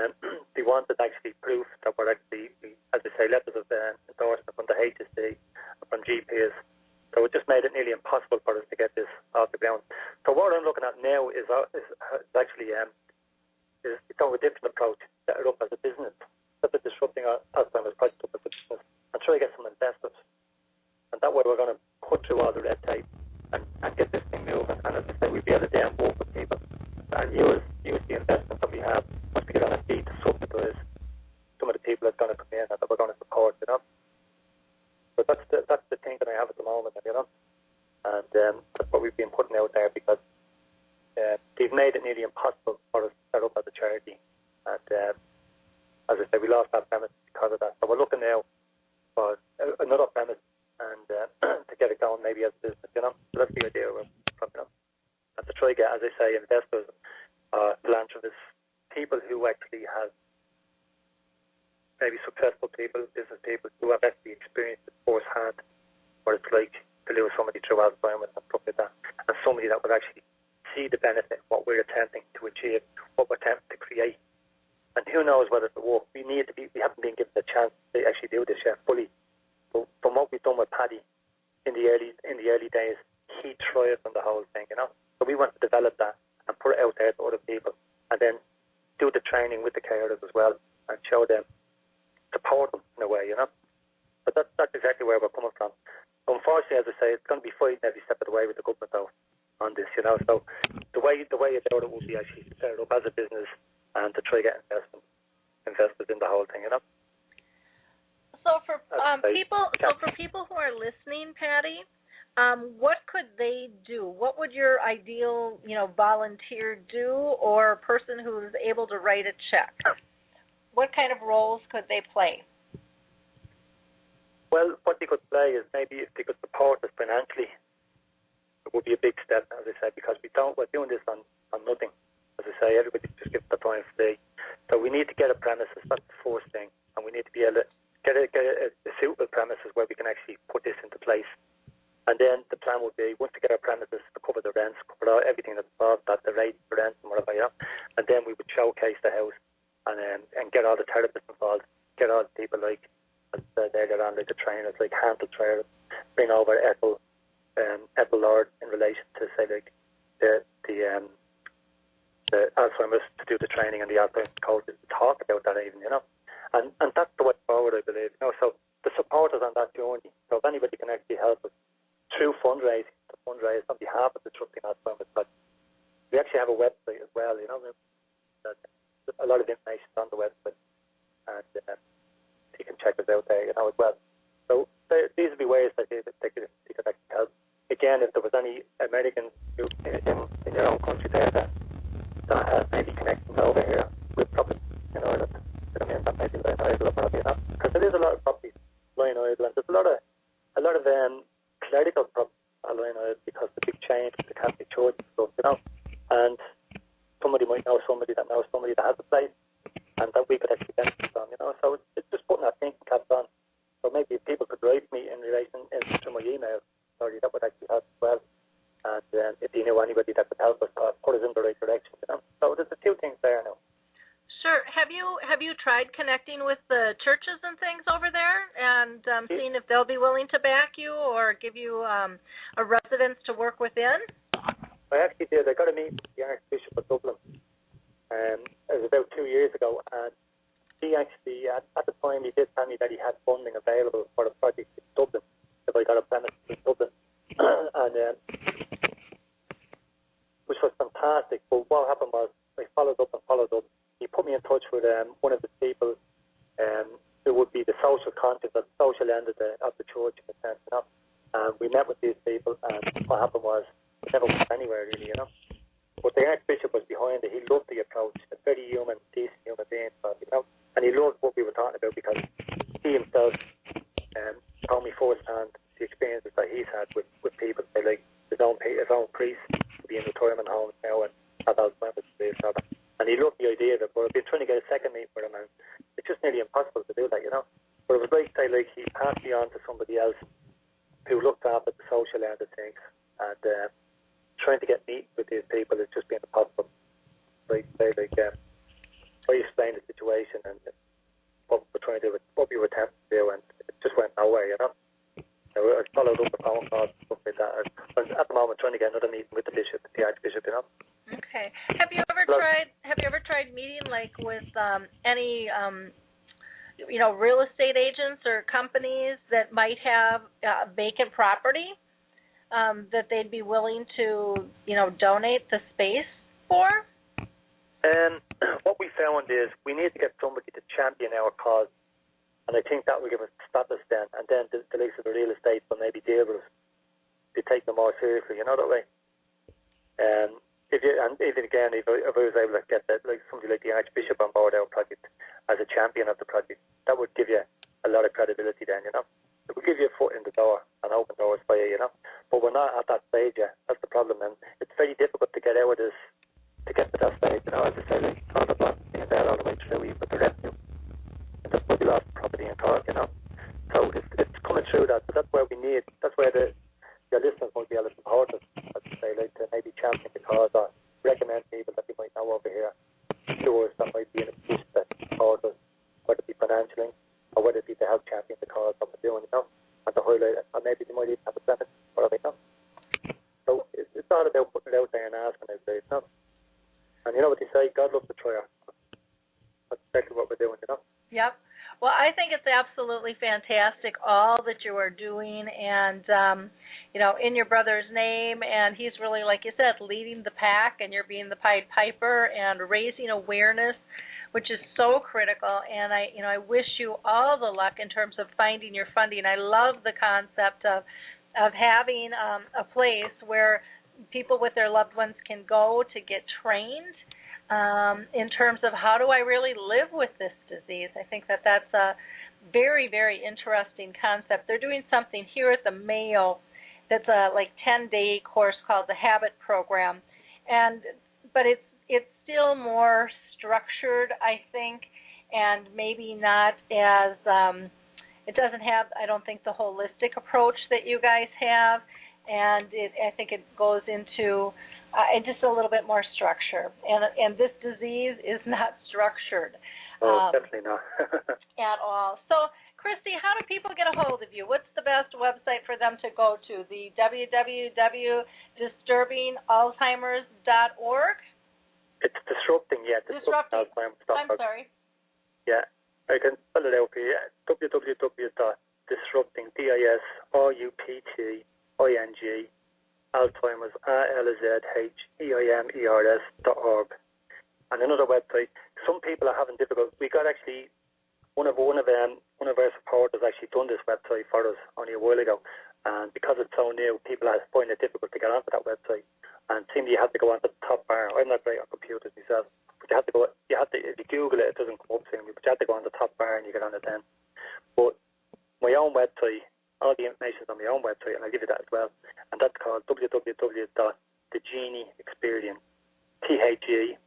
they wanted actually proof that we're actually, as I say, letters of endorsement from the HSC and from GPs. So it just made it nearly impossible for us to get this off the ground. So what I'm looking at now is actually it's on a different approach, set it up as a business, set the Disrupting Alzheimer's project up as a business, and try to get some investors. And that way we're going to cut through all the red tape and get this thing moving. And as I say, we'll be able to then work with people and use the investment that we have, which we're going to be to subsidize some of the people that's going to come in and that we're going to support, you know. But that's the thing that I have at the moment, you know. And that's what we've been putting out there, because they've made it nearly impossible for us to set up as a charity. And as I say, we lost that premise because of that. So we're looking now for another premise and to get it going maybe as a business, you know. So that's the idea we're from, you know. And to try to get, as I say, investors, philanthropists, people who actually have maybe successful people, business people who have actually experienced it firsthand what it's like to lose somebody through Alzheimer's and stuff like that, and somebody that would actually see the benefit, what we're attempting to achieve, what we're attempting to create. And who knows whether it will work. We haven't been given the chance to actually do this yet fully. But from what we've done with Paddy in the early days, he thrived on the whole thing, you know. So So we want to develop that and put it out there to other people, and then do the training with the carers as well, and show them, support them in a way, But that's exactly where we're coming from. Unfortunately, as I say, it's going to be fighting every step of the way with the government though on this, So the way you do it would be actually to set it up as a business and to try to get investors in the whole thing, So for people who are listening, Patty, what could they do? What would your ideal, volunteer do, or person who's able to write a check? What kind of roles could they play? Well, what they could play is maybe if they could support us financially, it would be a big step, as I said, because we're doing this on nothing. As I say, everybody just gives the time free. So we need to get a premises, that's the first thing, and we need to be able to get a suitable premises where we can actually put this into place. And then the plan would be, once we get our premises, to cover the rents, cover everything that's involved, the rate, the rent, and whatever, And then we would showcase the house and get all the therapists involved, get all the people like the trainers, like handle trainers, bring over Ethel Lord in relation to, say, like the Alzheimer's, to do the training and the Alzheimer's coaches, to talk about that even, And that's the way forward, I believe. So the supporters on that journey, so if anybody can actually help us through fundraising, to fundraise on behalf of the Disrupting Alzheimer. But we actually have a website as well, a lot of information on the website, and you can check us out there, as well. So these would be ways that they could actually help. Again, if there was any Americans in your own country there that maybe connections over here, we'd probably, that might be lying idle, probably not, because there is a lot of properties lying idle, and there's a lot of clerical properties lying idle because the big change with the Catholic Church and stuff, and somebody might know somebody that knows somebody that has a place, and that we could actually benefit from, So it's just putting our thinking caps on. So maybe if people could write me in relation to my email, that would actually help as well. And if you knew anybody that could help us, put us in the right direction, So there's a few things there now. Sure. Have you tried connecting with the churches and things over there and seeing if they'll be willing to back you or give you a residence to work within? I actually did. I got a meeting with the Archbishop of Dublin. It was about 2 years ago, and he actually, at the time, he did tell me that he had funding available for the project in Dublin, if I got a premise in Dublin, and which was fantastic. But what happened was, I followed up. He put me in touch with one of the people who would be the social conscience, the social end of the church, in a sense, And we met with these people, and what happened was, it never went anywhere, really, But the Archbishop was behind it. He loved the approach. A very human, decent human being, and he loved what we were talking about because he himself told me firsthand the experiences that he's had with people, say, like his own priest, be in retirement homes now and have Alzheimer's disease, and he loved the idea of it. But I've been trying to get a second meeting with him, and it's just nearly impossible to do that, But it was like, say, like he passed me on to somebody else who looked after the social end of things, and trying to get meetings with these people has just been impossible. I explained the situation and what we're trying to do, what we were attempting to do, and it just went nowhere, I followed up with phone calls and stuff like that. I'm at the moment trying to get another meeting with the Archbishop, Okay. Have you ever tried meeting like with any real estate agents or companies that might have vacant property that they'd be willing to donate the space for? What we found is we need to get somebody to champion our cause, and I think that will give us status then, and then the likes of the real estate will maybe deal with us to take them more seriously, that way. If I was able to get somebody like the Archbishop on board our project as a champion of the project, that would give you a lot of credibility then, It would give you a foot in the door and open doors for you, But we're not at that stage yet. That's the problem, and it's very difficult to get out of this, to get to that stage, As I say, like, all the money being there all the way through, with the revenue. And that's why we lost property in Cork, So it's coming through that. So that's where we need. That's where your listeners might be able to support us, as I say, like to maybe champion the cause or recommend people that they might know over here to us that might be in a position to support us, whether it be financially or whether it be to help champion the cause that we're doing, and to highlight it, or maybe they might even have a benefit, whatever, So it's all about putting it out there and exactly what we're doing, you know. Yep. Well, I think it's absolutely fantastic, all that you are doing, and, in your brother's name, and he's really, like you said, leading the pack, and you're being the Pied Piper and raising awareness, which is so critical, and I wish you all the luck in terms of finding your funding. I love the concept of having a place where people with their loved ones can go to get trained in terms of how do I really live with this disease. I think that's a very, very interesting concept. They're doing something here at the Mayo that's a 10-day course called the Habit Program, but it's still more structured, I think, and maybe not as it doesn't have, I don't think, the holistic approach that you guys have, and I think it goes into just a little bit more structure. And this disease is not structured. Oh, definitely not. At all. So, Christy, how do people get a hold of you? What's the best website for them to go to? The www.disturbingalzheimers.org? It's disrupting, yeah. Disrupting. I'm sorry. Yeah, I can spell it out for you. www.disrupting, DISRUPTING, Alzheimer's, ALZHEIMERS.org. And another website. Some people are having difficulty. We got actually one of our supporters actually done this website for us only a while ago, and because it's so new, people are finding it difficult to get onto that website. And it seems you have to go onto the top bar. I'm not great on computers myself, but if you Google it, it doesn't come up to me. But you have to go on the top bar and you get on it then. But my own website, all the information is on my own website, and I'll give you that as well. And that's called www.thegenie.experience, THEGENIE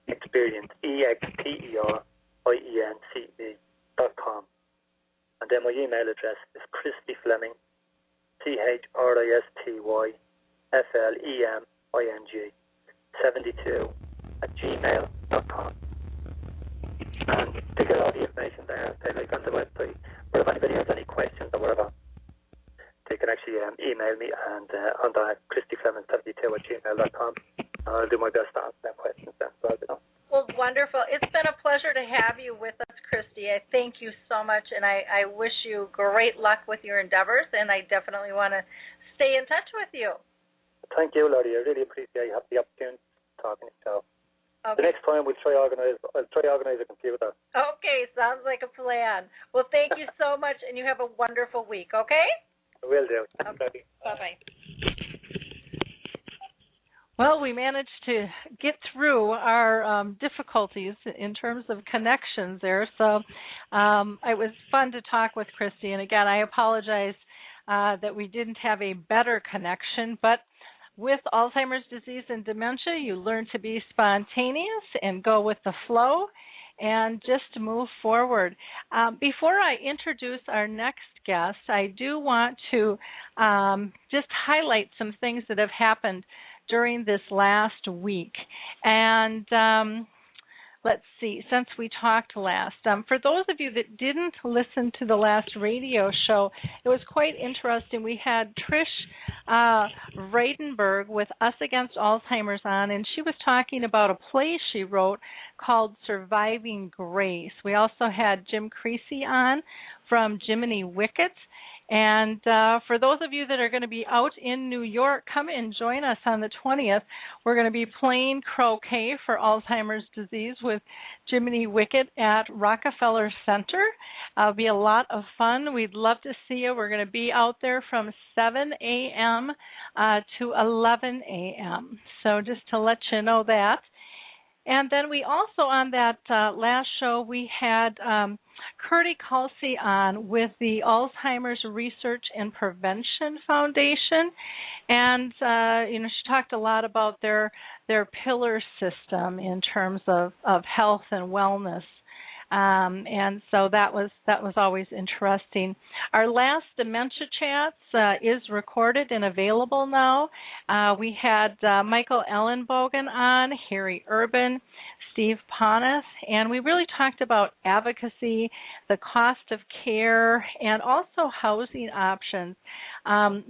experience, EXPERIENCE.com. And then my email address is Christy Fleming, CHRISTYFLEMING 72@gmail.com. And to get all the information there, they on the website. Or if anybody has any questions or whatever, they can actually email me and on the ChristyFleming72@gmail.com. I'll do my best to answer them questions then. Well, wonderful. It's been a pleasure to have you with us, Christy. I thank you so much, and I wish you great luck with your endeavors, and I definitely want to stay in touch with you. Thank you, Lottie. I really appreciate you having the opportunity to talk to yourself. Okay. The next time I'll try organize a computer. Okay, sounds like a plan. Well, thank you so much, and you have a wonderful week, okay? I will do. Okay. Bye-bye. Well, we managed to get through our difficulties in terms of connections there. So it was fun to talk with Christy. And again, I apologize that we didn't have a better connection. But with Alzheimer's disease and dementia, you learn to be spontaneous and go with the flow and just move forward. Before I introduce our next guest, I do want to just highlight some things that have happened during this last week. And let's see, since we talked last, for those of you that didn't listen to the last radio show, it was quite interesting. We had Trish Reidenberg with Us Against Alzheimer's on, and she was talking about a play she wrote called Surviving Grace. We also had Jim Creasy on from Jiminy Wicket. And for those of you that are going to be out in New York, come and join us on the 20th. We're going to be playing croquet for Alzheimer's disease with Jiminy Wicket at Rockefeller Center. It'll be a lot of fun. We'd love to see you. We're going to be out there from 7 a.m. To 11 a.m. So just to let you know that. And then we also, on that last show, we had Curdy Kelsey on with the Alzheimer's Research and Prevention Foundation. And, she talked a lot about their pillar system in terms of health and wellness. And so that was always interesting. Our last Dementia Chats is recorded and available now. We had Michael Ellenbogen on, Harry Urban, Steve Panis, and we really talked about advocacy, the cost of care, and also housing options.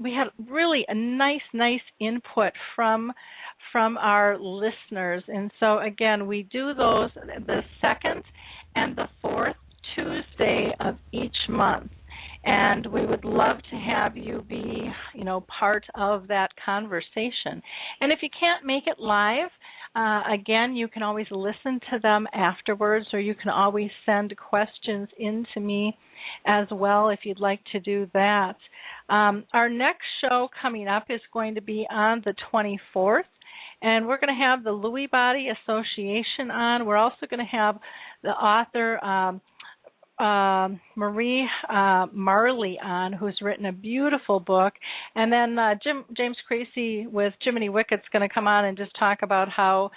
We had really a nice input from our listeners. And so, again, we do those the second and the fourth Tuesday of each month. And we would love to have you be, part of that conversation. And if you can't make it live, again, you can always listen to them afterwards, or you can always send questions in to me as well if you'd like to do that. Our next show coming up is going to be on the 24th. And we're going to have the Lewy Body Association on. We're also going to have the author Marie Marley on, who's written a beautiful book. And then James Creasy with Jiminy Wickett's going to come on and just talk about how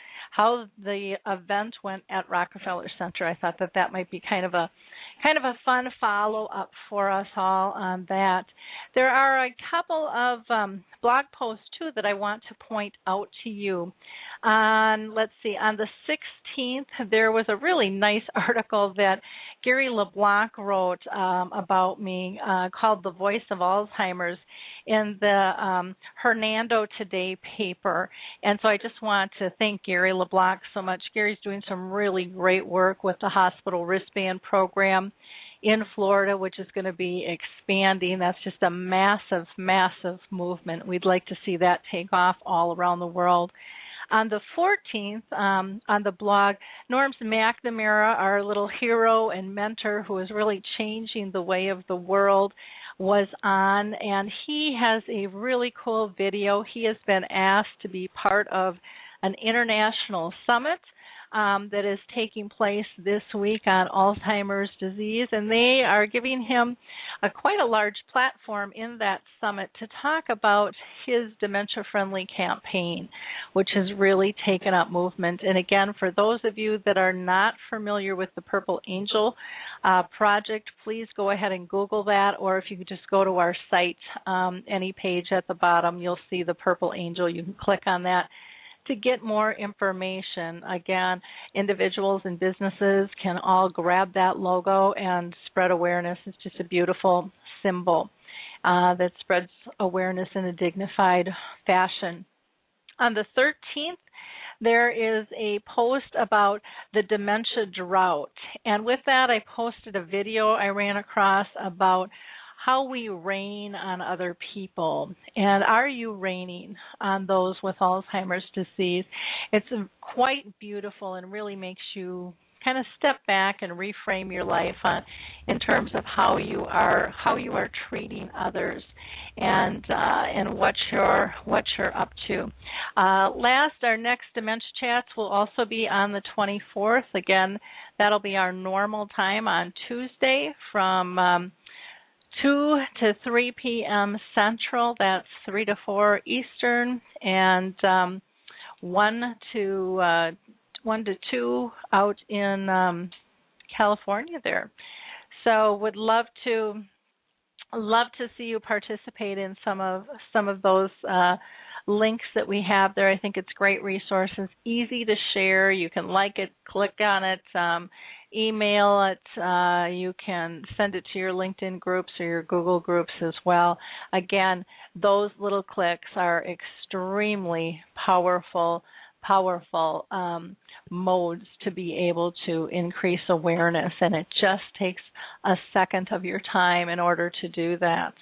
the event went at Rockefeller Center. I thought that might be kind of a fun follow-up for us all on that. There are a couple of blog posts, too, that I want to point out to you. On the 16th, there was a really nice article that Gary LeBlanc wrote about me called The Voice of Alzheimer's in the Hernando Today paper. And so I just want to thank Gary LeBlanc so much. Gary's doing some really great work with the hospital wristband program in Florida, which is going to be expanding. That's just a massive movement. We'd like to see that take off all around the world. On the 14th, on the blog, Norm McNamara, our little hero and mentor who is really changing the way of the world, was on, and he has a really cool video. He has been asked to be part of an international summit that is taking place this week on Alzheimer's disease, and they are giving him quite a large platform in that summit to talk about his dementia-friendly campaign, which has really taken up movement. And again, for those of you that are not familiar with the Purple Angel project, please go ahead and Google that, or if you could just go to our site, any page at the bottom, you'll see the Purple Angel. You can click on that to get more information. Again, individuals and businesses can all grab that logo and spread awareness. It's just a beautiful symbol that spreads awareness in a dignified fashion. On the 13th, there is a post about the dementia drought. And with that, I posted a video I ran across about how we rain on other people. And are you raining on those with Alzheimer's disease? It's quite beautiful and really makes you kind of step back and reframe your life in terms of how you are treating others and what you're up to. Our next Dementia Chats will also be on the 24th. Again, that'll be our normal time on Tuesday from 2 to 3 p.m. Central. That's 3 to 4 Eastern, and 1 to 2 out in California there. So would love to see you participate in some of those links that we have there. I think it's great resources, easy to share. You can like it, click on it, email it. You can send it to your LinkedIn groups or your Google groups as well. Again, those little clicks are extremely powerful modes to be able to increase awareness, and it just takes a second of your time in order to do that.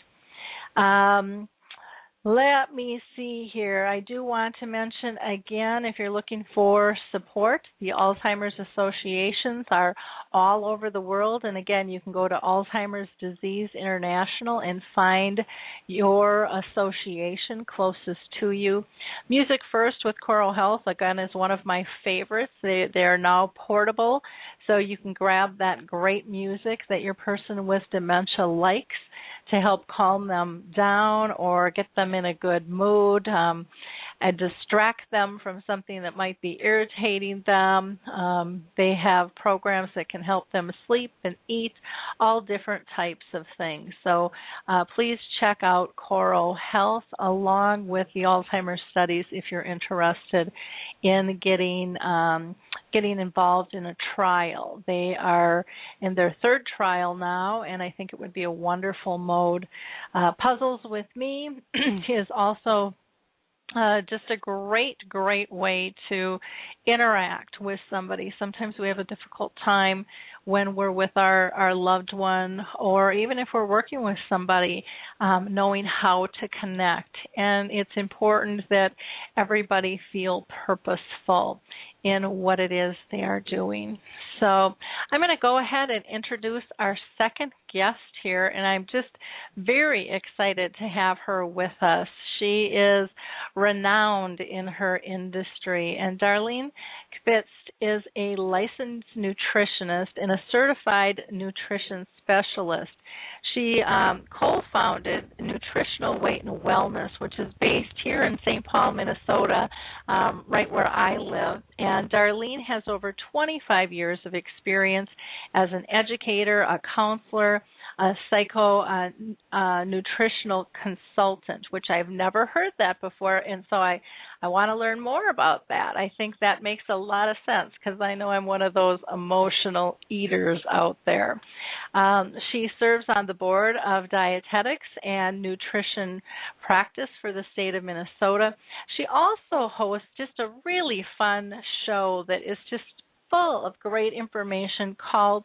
Let me see here. I do want to mention again, if you're looking for support, the Alzheimer's associations are all over the world. And again, you can go to Alzheimer's Disease International and find your association closest to you. Music First with Choral Health, again, is one of my favorites. They are now portable, so you can grab that great music that your person with dementia likes to help calm them down or get them in a good mood. distract them from something that might be irritating them. They have programs that can help them sleep and eat, all different types of things. So please check out Coro Health along with the Alzheimer's studies if you're interested in getting involved in a trial. They are in their third trial now, and I think it would be a wonderful mode. Puzzles with Me is also just a great way to interact with somebody. Sometimes we have a difficult time when we're with our loved one, or even if we're working with somebody, knowing how to connect. And it's important that everybody feel purposeful in what it is they are doing. So I'm going to go ahead and introduce our second guest here, and I'm just very excited to have her with us. She is renowned in her industry, and Darlene Kvitz is a licensed nutritionist and a certified nutrition specialist. She co-founded Nutritional Weight and Wellness, which is based here in St. Paul, Minnesota, right where I live. And Darlene has over 25 years of experience as an educator, a counselor, a nutritional consultant, which I've never heard that before, and so I want to learn more about that. I think that makes a lot of sense because I know I'm one of those emotional eaters out there. She serves on the board of dietetics and nutrition practice for the state of Minnesota. She also hosts just a really fun show that is just full of great information called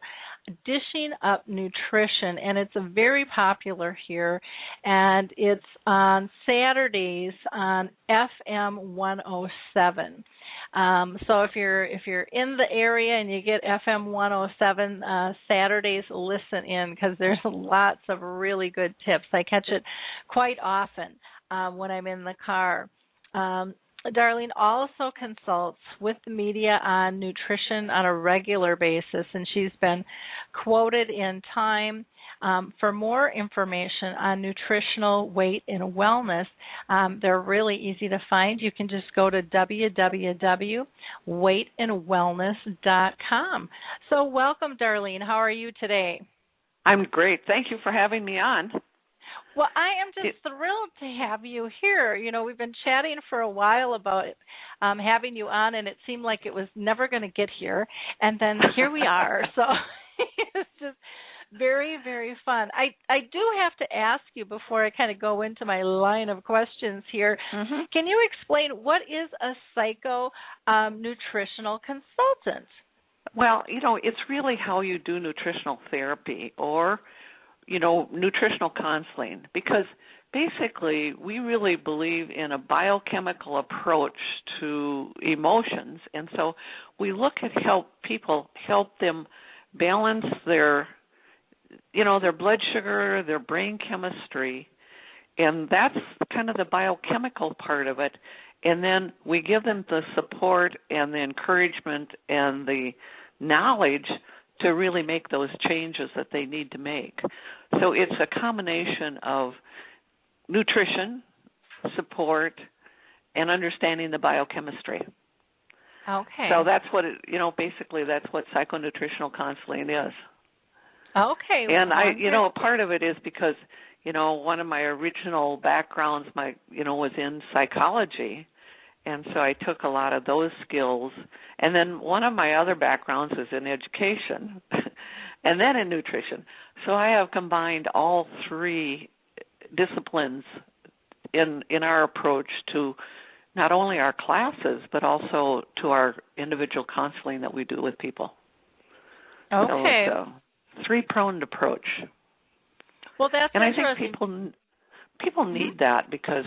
Dishing Up Nutrition, and it's very popular here, and it's on Saturdays on FM 107. So if you're in the area and you get FM 107 Saturdays, listen in because there's lots of really good tips. I catch it quite often when I'm in the car. Darlene also consults with the media on nutrition on a regular basis, and she's been quoted in Time. For more information on nutritional weight and wellness, they're really easy to find. You can just go to www.weightandwellness.com. So welcome, Darlene. How are you today? I'm great. Thank you for having me on. Well, I am just thrilled to have you here. You know, we've been chatting for a while about having you on, and it seemed like it was never going to get here, and then here we are. So it's just very, very fun. I do have to ask you before I kind of go into my line of questions here, Can you explain what is a psycho-nutritional consultant? Well, you know, it's really how you do nutritional therapy or nutritional counseling, because basically we really believe in a biochemical approach to emotions, and so we look at help them balance their blood sugar, their brain chemistry, and that's kind of the biochemical part of it, and then we give them the support and the encouragement and the knowledge to really make those changes that they need to make. So it's a combination of nutrition, support, and understanding the biochemistry. Okay. So that's what basically that's what psychonutritional counseling is. Okay. And part of it is because, one of my original backgrounds was in psychology. And so I took a lot of those skills. And then one of my other backgrounds is in education and then in nutrition. So I have combined all three disciplines in our approach to not only our classes, but also to our individual counseling that we do with people. Okay. So it's a three-pronged approach. Well, that's interesting. And I think people need that because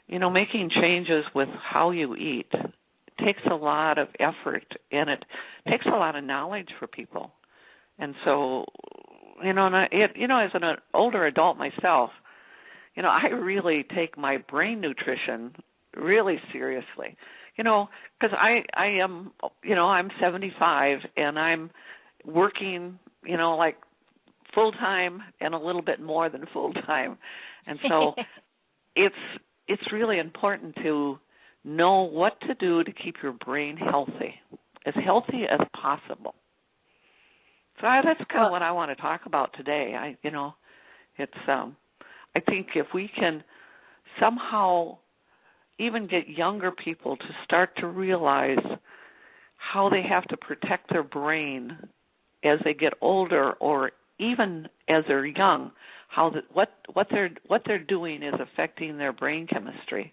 making changes with how you eat takes a lot of effort, and it takes a lot of knowledge for people. And so, as an older adult myself, I really take my brain nutrition really seriously. Because I am, I'm 75 and I'm working, like full time and a little bit more than full time, and so it's really important to know what to do to keep your brain healthy as possible. So that's kind of what I want to talk about today. I think if we can somehow even get younger people to start to realize how they have to protect their brain as they get older, or even as they're young, what they're doing is affecting their brain chemistry.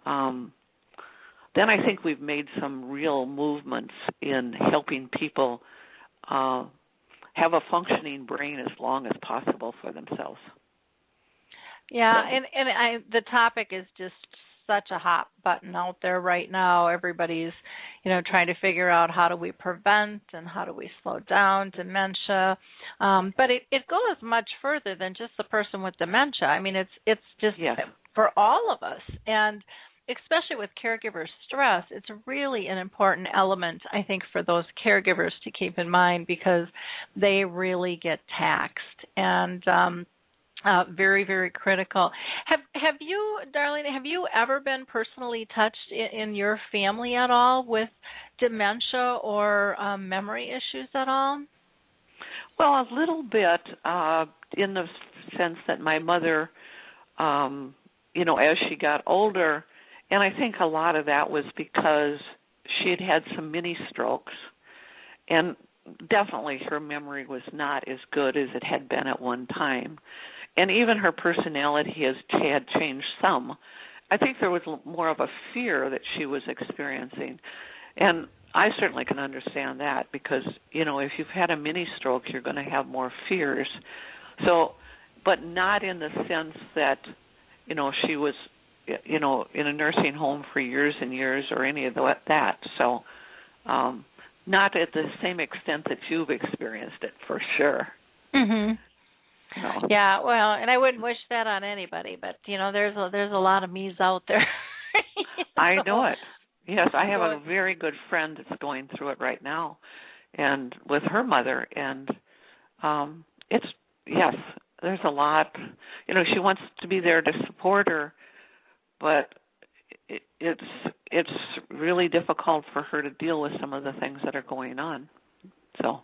Then I think we've made some real movements in helping people have a functioning brain as long as possible for themselves. Yeah, and the topic is just such a hot button out there right now. Everybody's, trying to figure out how do we prevent and how do we slow down dementia. But it goes much further than just the person with dementia. I mean, it's just for all of us. And especially with caregiver stress, it's really an important element, I think, for those caregivers to keep in mind, because they really get taxed. And very, very critical. Have you, Darlene, ever been personally touched in your family at all with dementia or memory issues at all? Well, a little bit, in the sense that my mother, as she got older, and I think a lot of that was because she had some mini strokes, and definitely her memory was not as good as it had been at one time. And even her personality had changed some. I think there was more of a fear that she was experiencing. And I certainly can understand that, because, if you've had a mini stroke, you're going to have more fears. So, but not in the sense that, she was, in a nursing home for years and years or any of that. So, not at the same extent that you've experienced it, for sure. Mm-hmm. No. Yeah, well, and I wouldn't wish that on anybody, but there's a lot of me's out there. I know it. Yes, I have a very good friend that's going through it right now, and with her mother, and there's a lot. She wants to be there to support her, but it's really difficult for her to deal with some of the things that are going on. So.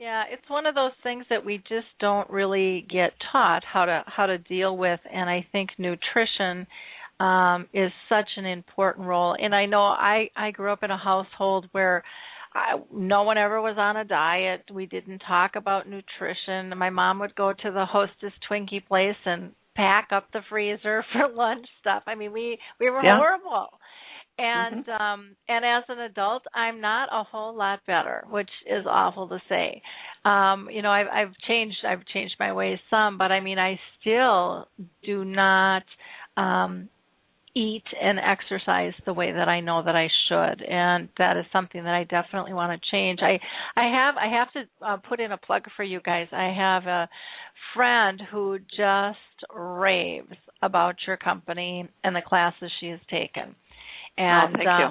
Yeah, it's one of those things that we just don't really get taught how to deal with, and I think nutrition is such an important role. And I know I grew up in a household where no one ever was on a diet. We didn't talk about nutrition. My mom would go to the Hostess Twinkie place and pack up the freezer for lunch stuff. I mean, we were horrible. And and as an adult, I'm not a whole lot better, which is awful to say. I've changed my ways some, but I mean, I still do not eat and exercise the way that I know that I should, and that is something that I definitely want to change. I have to put in a plug for you guys. I have a friend who just raves about your company and the classes she has taken. And thank you.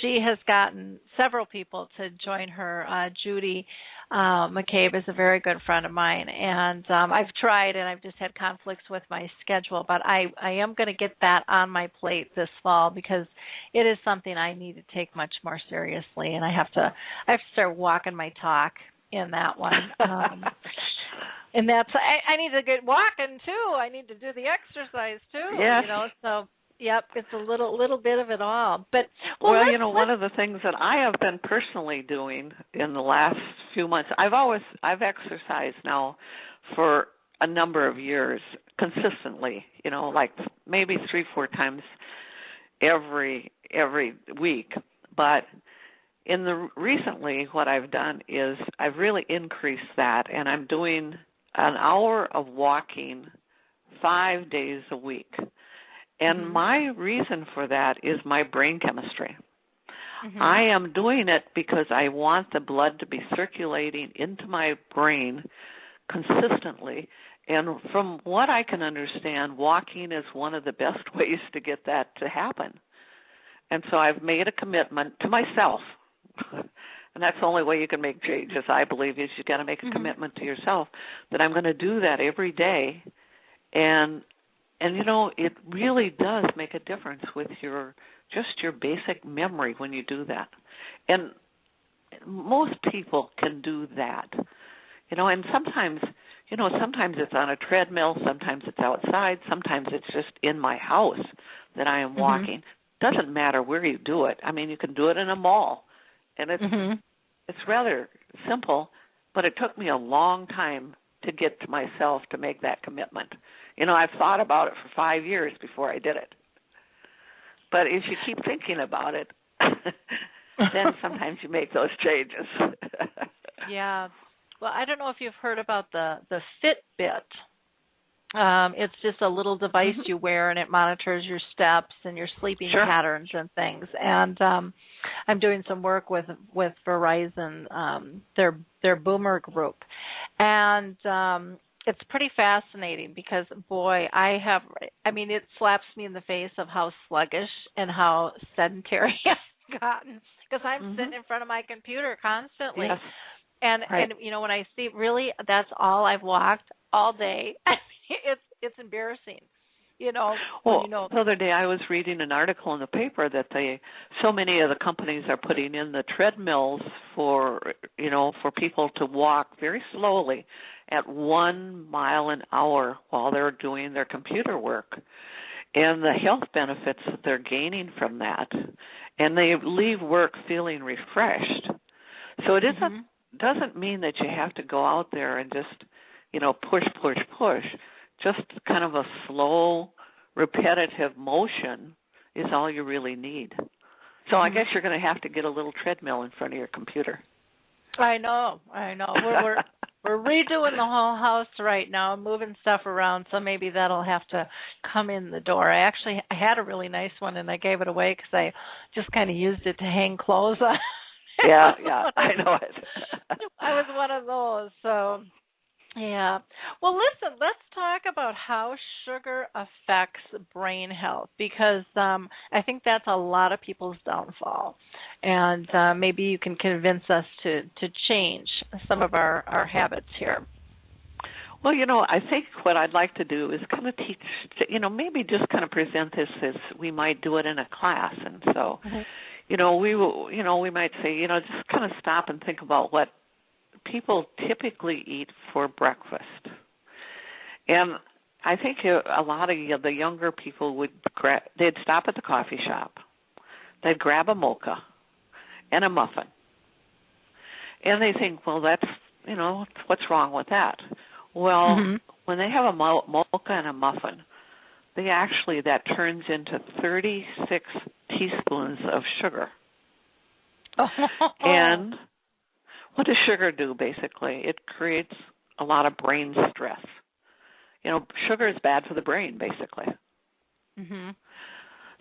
She has gotten several people to join her. Judy McCabe is a very good friend of mine, and I've tried, and I've just had conflicts with my schedule, but I am going to get that on my plate this fall, because it is something I need to take much more seriously, and I have to start walking my talk in that one. And that's I need to get walking too. I need to do the exercise too. Yes. So. Yep, it's a little bit of it all. But one of the things that I have been personally doing in the last few months, I've exercised now for a number of years consistently, like maybe 3-4 times every week. But recently what I've done is I've really increased that, and I'm doing an hour of walking 5 days a week. And my reason for that is my brain chemistry. I am doing it because I want the blood to be circulating into my brain consistently. And from what I can understand, walking is one of the best ways to get that to happen. And so I've made a commitment to myself. And that's the only way you can make changes, I believe, is you've got to make a commitment to yourself that I'm going to do that every day. And And, it really does make a difference with your basic memory when you do that. And most people can do that. And sometimes it's on a treadmill, sometimes it's outside, sometimes it's just in my house that I am walking. Doesn't matter where you do it. I mean, you can do it in a mall. And it's rather simple, but it took me a long time to get to myself to make that commitment. I've thought about it for 5 years before I did it. But if you keep thinking about it, then sometimes you make those changes. Yeah. Well, I don't know if you've heard about the Fitbit. It's just a little device you wear, and it monitors your steps and your sleeping patterns and things. And I'm doing some work with Verizon, their Boomer group, and it's pretty fascinating because, boy, it slaps me in the face of how sluggish and how sedentary I've gotten because I'm sitting in front of my computer constantly. Yes. And when I see, really, that's all I've walked all day. It's embarrassing, Well, the other day I was reading an article in the paper that so many of the companies are putting in the treadmills for people to walk very slowly at 1 mile an hour while they're doing their computer work, and the health benefits that they're gaining from that, and they leave work feeling refreshed. So it doesn't mean that you have to go out there and just, push. Just kind of a slow, repetitive motion is all you really need. So I guess you're going to have to get a little treadmill in front of your computer. I know. We're redoing the whole house right now, moving stuff around, so maybe that'll have to come in the door. I had a really nice one, and I gave it away because I just kind of used it to hang clothes on. Yeah, I know it. I was one of those, so... Yeah. Well, listen, let's talk about how sugar affects brain health because I think that's a lot of people's downfall. And maybe you can convince us to change some of our habits here. Well, I think what I'd like to do is kind of teach, maybe just kind of present this as we might do it in a class. And so, we might say, just kind of stop and think about what people typically eat for breakfast. And I think a lot of the younger people they'd stop at the coffee shop. They'd grab a mocha and a muffin. And they think, well, that's, what's wrong with that? Well, when they have a mocha and a muffin, that turns into 36 teaspoons of sugar. And what does sugar do, basically? It creates a lot of brain stress. Sugar is bad for the brain, basically.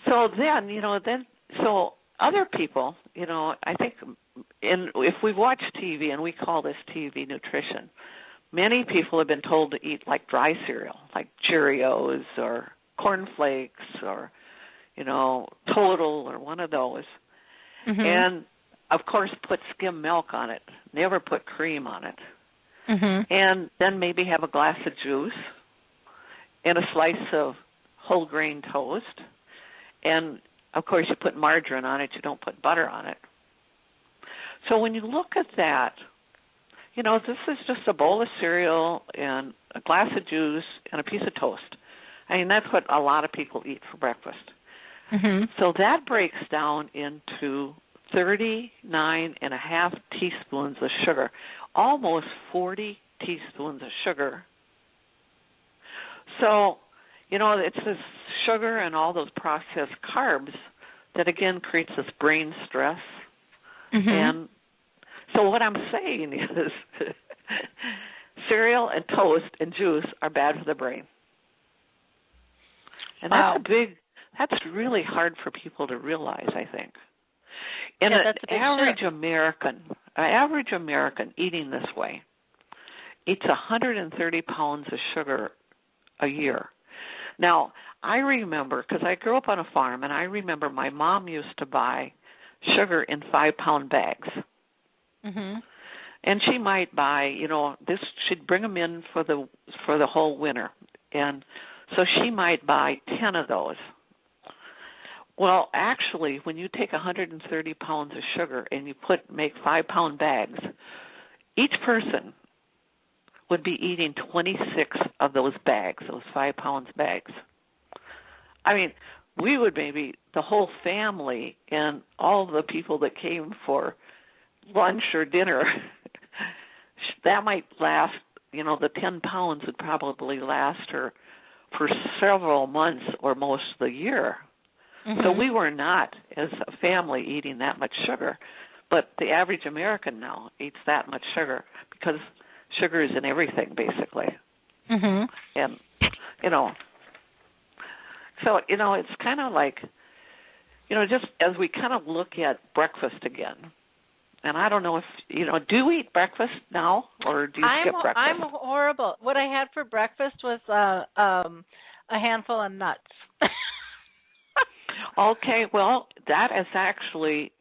So then, so other people, I think if we watch TV, and we call this TV nutrition, many people have been told to eat like dry cereal, like Cheerios or Corn Flakes or, Total or one of those. And of course, put skim milk on it. Never put cream on it. And then maybe have a glass of juice and a slice of whole grain toast. And, of course, you put margarine on it. You don't put butter on it. So when you look at that, this is just a bowl of cereal and a glass of juice and a piece of toast. I mean, that's what a lot of people eat for breakfast. So that breaks down into 39.5 teaspoons of sugar, almost 40 teaspoons of sugar. So, it's this sugar and all those processed carbs that, again, creates this brain stress. And so what I'm saying is cereal and toast and juice are bad for the brain. And that's really hard for people to realize, I think. And an average American eating this way eats 130 pounds of sugar a year. Now, I remember, because I grew up on a farm, and I remember my mom used to buy sugar in 5-pound bags. And she might buy, she'd bring them in for the whole winter. And So she might buy 10 of those. Well, actually, when you take 130 pounds of sugar and you make 5-pound bags, each person would be eating 26 of those bags, those 5-pound bags. I mean, we would maybe, the whole family and all the people that came for lunch or dinner, that might last, the 10 pounds would probably last her for several months or most of the year. Mm-hmm. So we were not, as a family, eating that much sugar. But the average American now eats that much sugar because sugar is in everything, basically. Mm-hmm. And, so, it's kind of like, just as we kind of look at breakfast again, and I don't know if, do you eat breakfast now or do you skip breakfast? I'm horrible. What I had for breakfast was a handful of nuts. Okay, well, that is actually,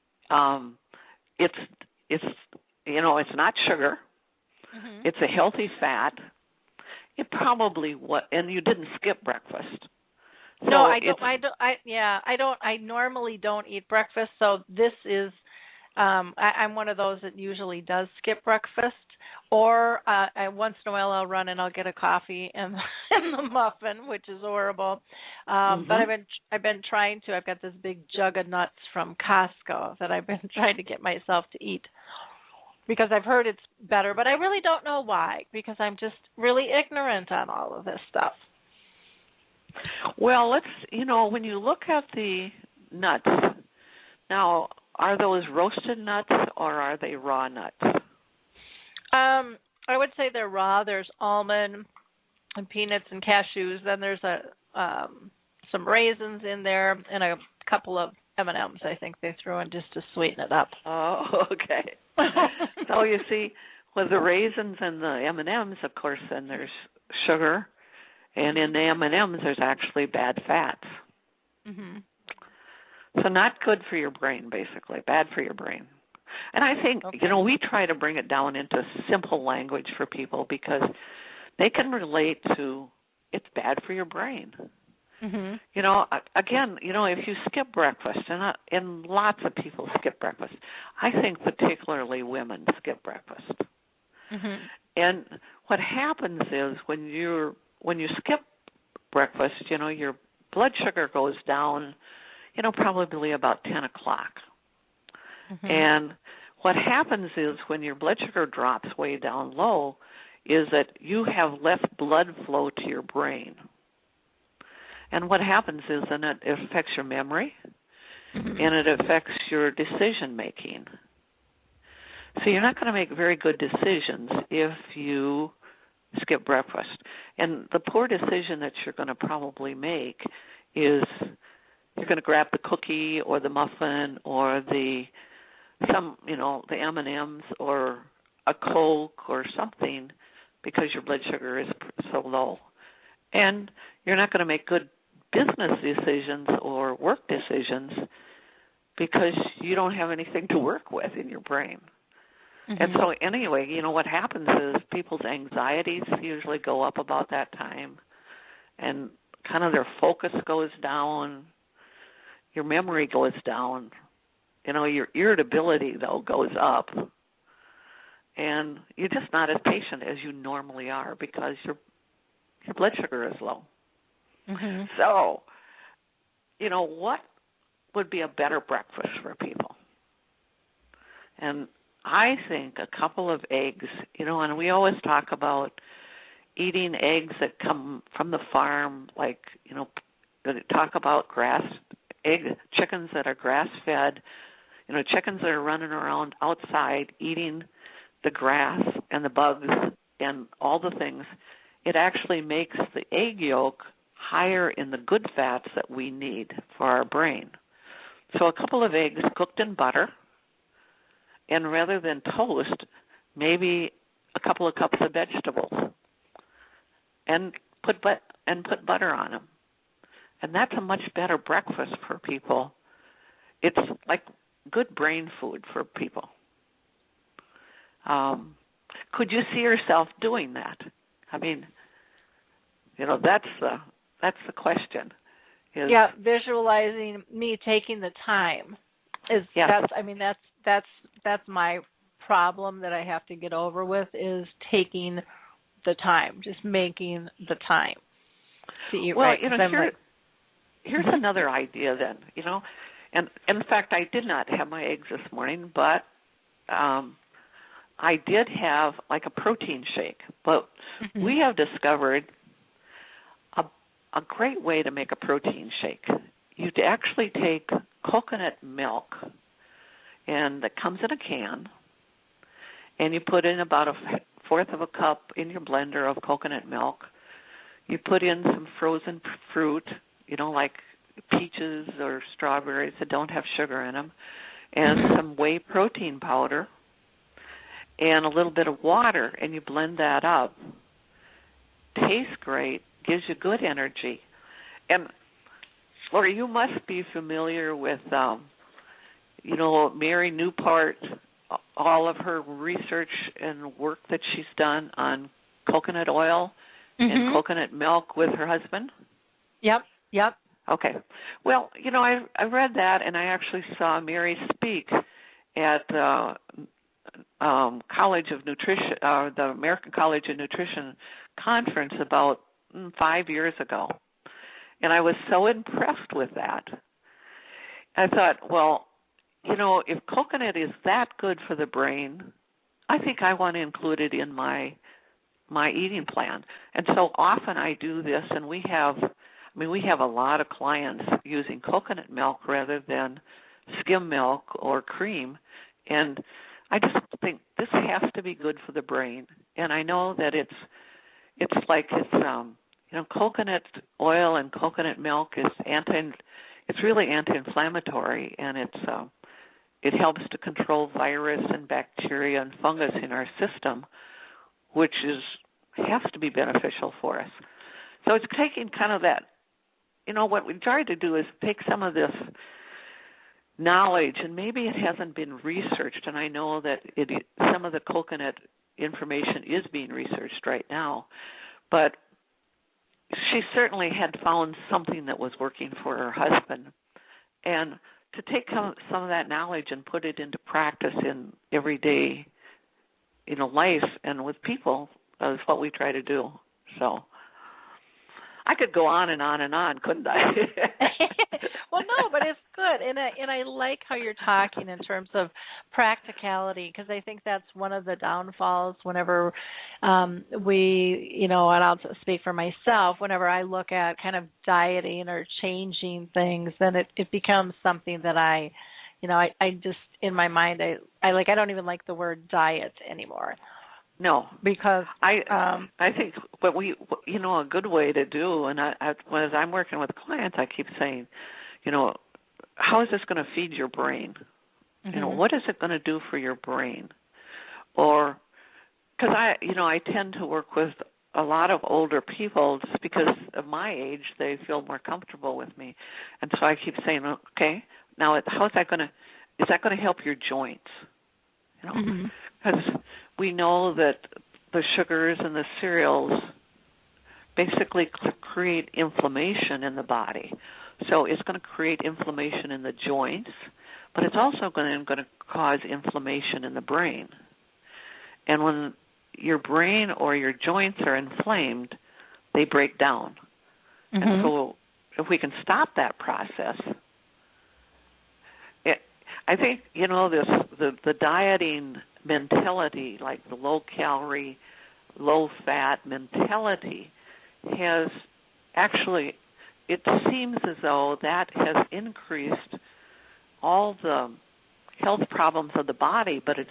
it's not sugar. Mm-hmm. It's a healthy fat. It probably and you didn't skip breakfast. So no, I don't. I normally don't eat breakfast. So this is, I'm one of those that usually does skip breakfast. Or once in a while I'll run and I'll get a coffee and the muffin, which is horrible. Mm-hmm. But I've been trying to. I've got this big jug of nuts from Costco that I've been trying to get myself to eat because I've heard it's better. But I really don't know why because I'm just really ignorant on all of this stuff. Well, when you look at the nuts, now, are those roasted nuts or are they raw nuts? I would say they're raw. There's almond and peanuts and cashews. Then there's some raisins in there and a couple of M&Ms. I think they threw in just to sweeten it up. Oh, okay. So you see, with the raisins and the M&Ms, of course, then there's sugar, and in the M&Ms there's actually bad fats. Mm-hmm. So not good for your brain, basically. Bad for your brain. And I think, we try to bring it down into simple language for people because they can relate to it's bad for your brain. Mm-hmm. Again, if you skip breakfast, and lots of people skip breakfast, I think particularly women skip breakfast. Mm-hmm. And what happens is when you skip breakfast, your blood sugar goes down, probably about 10 o'clock. Mm-hmm. And what happens is when your blood sugar drops way down low is that you have less blood flow to your brain. And what happens is then it affects your memory mm-hmm. and it affects your decision making. So you're not going to make very good decisions if you skip breakfast. And the poor decision that you're going to probably make is you're going to grab the cookie or the muffin or the M&Ms or a Coke or something because your blood sugar is so low. And you're not going to make good business decisions or work decisions because you don't have anything to work with in your brain. Mm-hmm. And so anyway, what happens is people's anxieties usually go up about that time and kind of their focus goes down, your memory goes down. Your irritability, though, goes up, and you're just not as patient as you normally are because your blood sugar is low. Mm-hmm. So, what would be a better breakfast for people? And I think a couple of eggs, and we always talk about eating eggs that come from the farm, like, talk about chickens that are grass-fed, chickens that are running around outside eating the grass and the bugs and all the things. It actually makes the egg yolk higher in the good fats that we need for our brain. So a couple of eggs cooked in butter, and rather than toast, maybe a couple of cups of vegetables, and put butter on them. And that's a much better breakfast for people. It's like good brain food for people. Could you see yourself doing that? I mean, that's That's the question. Yeah, visualizing me taking the time is that's my problem that I have to get over with, is taking the time, just making the time to eat right. Here's another idea then, and in fact I did not have my eggs this morning, but I did have like a protein shake. But we have discovered a great way to make a protein shake. You'd actually take coconut milk, and that comes in a can, and you put in about a fourth of a cup in your blender of coconut milk. You put in some frozen fruit, like peaches or strawberries that don't have sugar in them, and some whey protein powder, and a little bit of water, and you blend that up. Tastes great, gives you good energy. And Lori, you must be familiar with, Mary Newport, all of her research and work that she's done on coconut oil and coconut milk with her husband. Yep. Okay. Well, I read that, and I actually saw Mary speak at College of Nutrition, the American College of Nutrition conference about 5 years ago, and I was so impressed with that. I thought, well, if coconut is that good for the brain, I think I want to include it in my eating plan. And so often I do this, and we have a lot of clients using coconut milk rather than skim milk or cream, and I just think this has to be good for the brain. And I know that it's coconut oil and coconut milk is it's really anti-inflammatory, and it helps to control virus and bacteria and fungus in our system, which has to be beneficial for us. So it's taking kind of that, what we tried to do is take some of this knowledge, and maybe it hasn't been researched, and I know that some of the coconut information is being researched right now, but she certainly had found something that was working for her husband. And to take some of that knowledge and put it into practice in everyday, life and with people is what we try to do. So I could go on and on and on, couldn't I? Well, no, but it's good, and I like how you're talking in terms of practicality, because I think that's one of the downfalls whenever we, and I'll speak for myself, whenever I look at kind of dieting or changing things, then it becomes something that I just, in my mind, I don't even like the word diet anymore. No, because I think what a good way to do, and as I'm working with clients, I keep saying, how is this going to feed your brain? What is it going to do for your brain? Or because I tend to work with a lot of older people just because of my age, they feel more comfortable with me, and so I keep saying, okay, now is that going to help your joints? Because we know that the sugars and the cereals basically create inflammation in the body. So it's going to create inflammation in the joints, but it's also going to cause inflammation in the brain. And when your brain or your joints are inflamed, they break down. And so if we can stop that process, I think, the dieting mentality, like the low-calorie, low-fat mentality, has actually, it seems as though that has increased all the health problems of the body, but it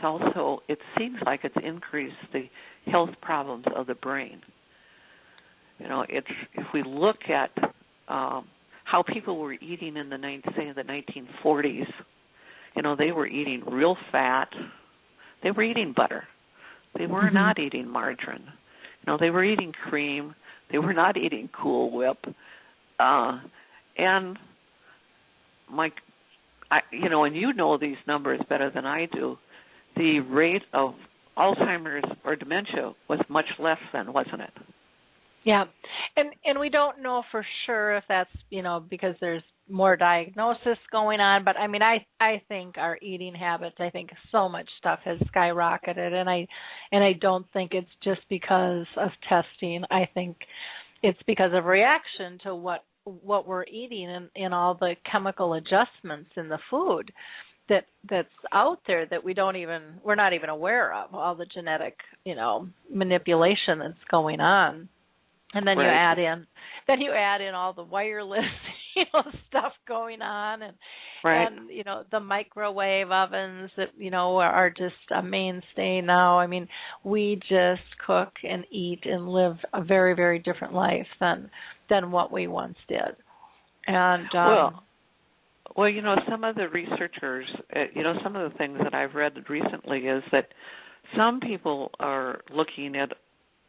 seems like it's increased the health problems of the brain. If we look at how people were eating in the 1940s, they were eating real fat. They were eating butter. They were not eating margarine. They were eating cream. They were not eating Cool Whip. And and these numbers better than I do, the rate of Alzheimer's or dementia was much less then, wasn't it? Yeah, and we don't know for sure if that's because there's more diagnosis going on. But I mean, I think our eating habits. I think so much stuff has skyrocketed, and I don't think it's just because of testing. I think it's because of reaction to what we're eating and all the chemical adjustments in the food that's out there that we're not even aware of, all the genetic manipulation that's going on. And then right. you add in all the wireless stuff going on, and right. and the microwave ovens that are just a mainstay now. I mean, we just cook and eat and live a very, very different life than what we once did. And well, some of the researchers, some of the things that I've read recently is that some people are looking at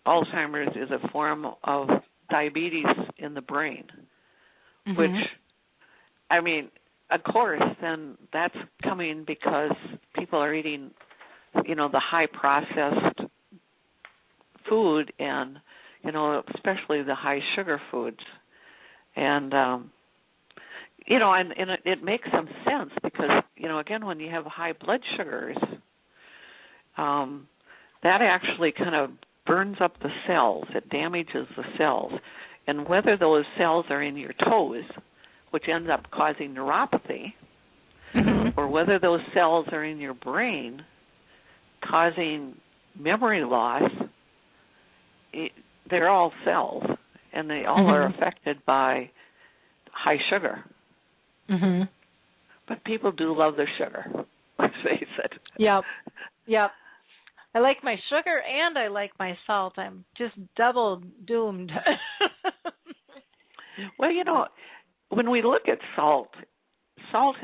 Alzheimer's is a form of diabetes in the brain, mm-hmm. which, I mean, of course, then that's coming because people are eating, the high processed food and, especially the high sugar foods. And, and it makes some sense because, again, when you have high blood sugars, that actually kind of burns up the cells. It damages the cells. And whether those cells are in your toes, which ends up causing neuropathy, mm-hmm. or whether those cells are in your brain causing memory loss, they're all cells, and they all mm-hmm. are affected by high sugar. Mm-hmm. But people do love their sugar, let's face it. Yep. I like my sugar and I like my salt. I'm just double doomed. Well, when we look at salt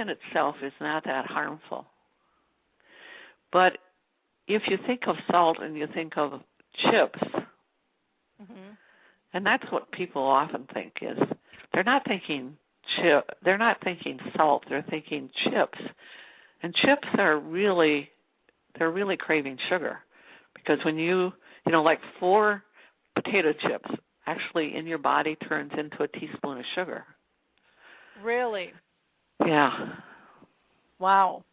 in itself is not that harmful. But if you think of salt and you think of chips, mm-hmm. and that's what people often think is they're not thinking salt, they're thinking chips. And chips are really craving sugar, because when like 4 potato chips actually in your body turns into a teaspoon of sugar. Really? Yeah. Wow.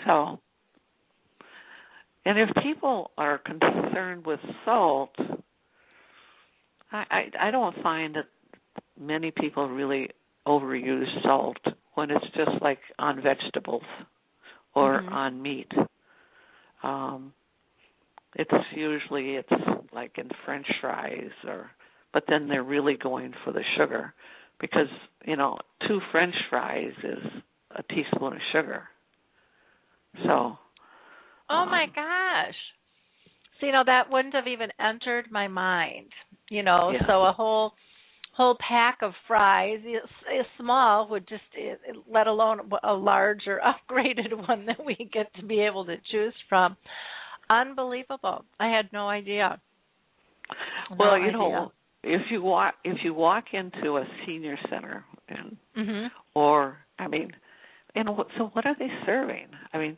So, and if people are concerned with salt, I don't find that many people really overuse salt when it's just like on vegetables or mm-hmm. on meat. It's like in French fries, but then they're really going for the sugar, because 2 French fries is a teaspoon of sugar. So. Oh my gosh! So that wouldn't have even entered my mind. Yeah. So a whole pack of fries, is small, would just, let alone a large or upgraded one that we get to be able to choose from. Unbelievable! I had no idea. Well, if you walk into a senior center and mm-hmm. or so what are they serving? I mean,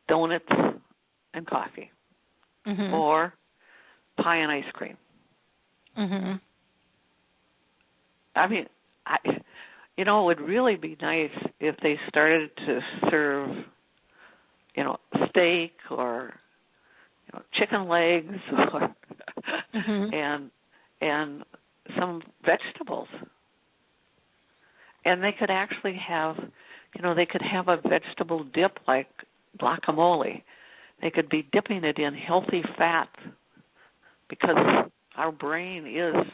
donuts and coffee, mm-hmm. or pie and ice cream. Mm-hmm. I mean, it would really be nice if they started to serve, steak or chicken legs or mm-hmm. and some vegetables. And they could actually have, they could have a vegetable dip like guacamole. They could be dipping it in healthy fat, because our brain is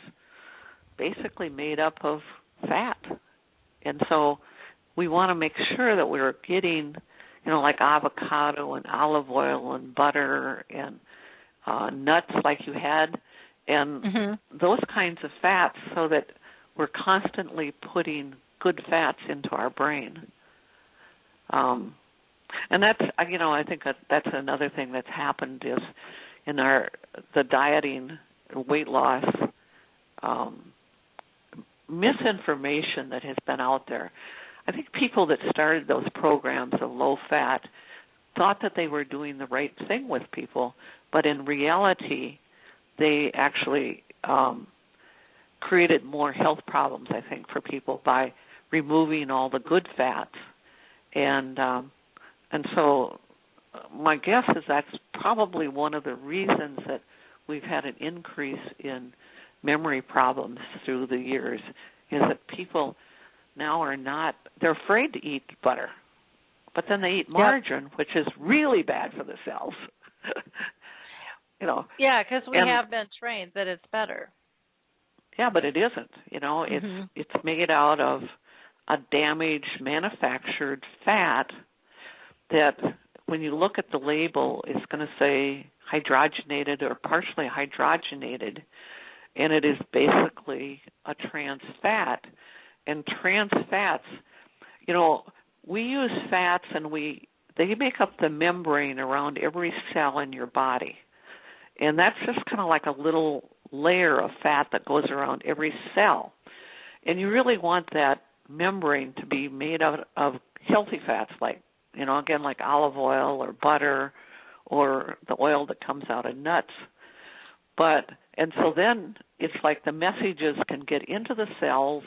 basically made up of fat. And so we want to make sure that we're getting, like avocado and olive oil and butter and nuts like you had, and mm-hmm. those kinds of fats, so that we're constantly putting good fats into our brain. And that's, I think that's another thing that's happened is in the dieting, weight loss, misinformation that has been out there. I think people that started those programs of low fat thought that they were doing the right thing with people, but in reality, they actually created more health problems, I think, for people by removing all the good fats. And so my guess is that's probably one of the reasons that we've had an increase in memory problems through the years, is that people now they're afraid to eat butter, but then they eat margarine, which is really bad for the cells. Yeah, because we have been trained that it's better. Yeah, but it isn't. It's made out of a damaged manufactured fat that when you look at the label, it's going to say hydrogenated or partially hydrogenated, and it is basically a trans fat. And trans fats, we use fats and they make up the membrane around every cell in your body. And that's just kind of like a little layer of fat that goes around every cell. And you really want that membrane to be made out of healthy fats, like, again, like olive oil or butter or the oil that comes out of nuts. And so then it's like the messages can get into the cells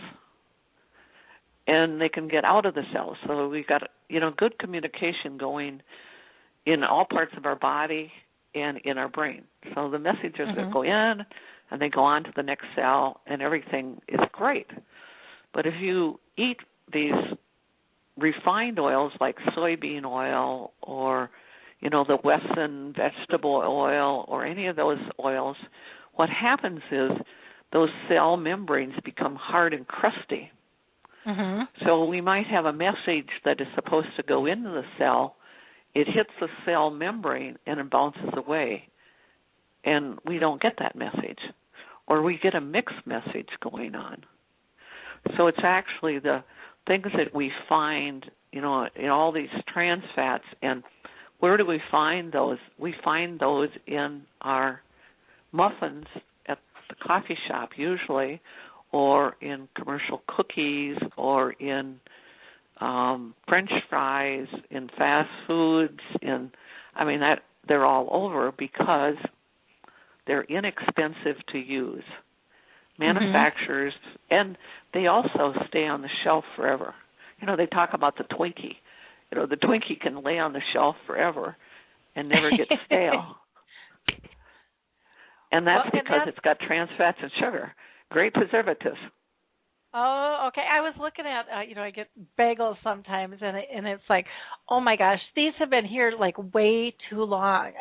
and they can get out of the cells. So we've got, good communication going in all parts of our body and in our brain. So the messages that go in and they go on to the next cell and everything is great. But if you eat these refined oils like soybean oil or, the Wesson vegetable oil or any of those oils, what happens is those cell membranes become hard and crusty. So we might have a message that is supposed to go into the cell. It hits the cell membrane and it bounces away. And we don't get that message. Or we get a mixed message going on. So it's actually the things that we find, in all these trans fats. And where do we find those? We find those in our muffins at the coffee shop usually, or in commercial cookies, or in French fries, in fast foods, they're all over because they're inexpensive to use. Manufacturers, and they also stay on the shelf forever. They talk about the Twinkie. The Twinkie can lay on the shelf forever and never get stale. And that's because it's got trans fats and sugar. Great preservatives. Oh, okay. I was looking at, I get bagels sometimes, and it's like, oh my gosh, these have been here like way too long.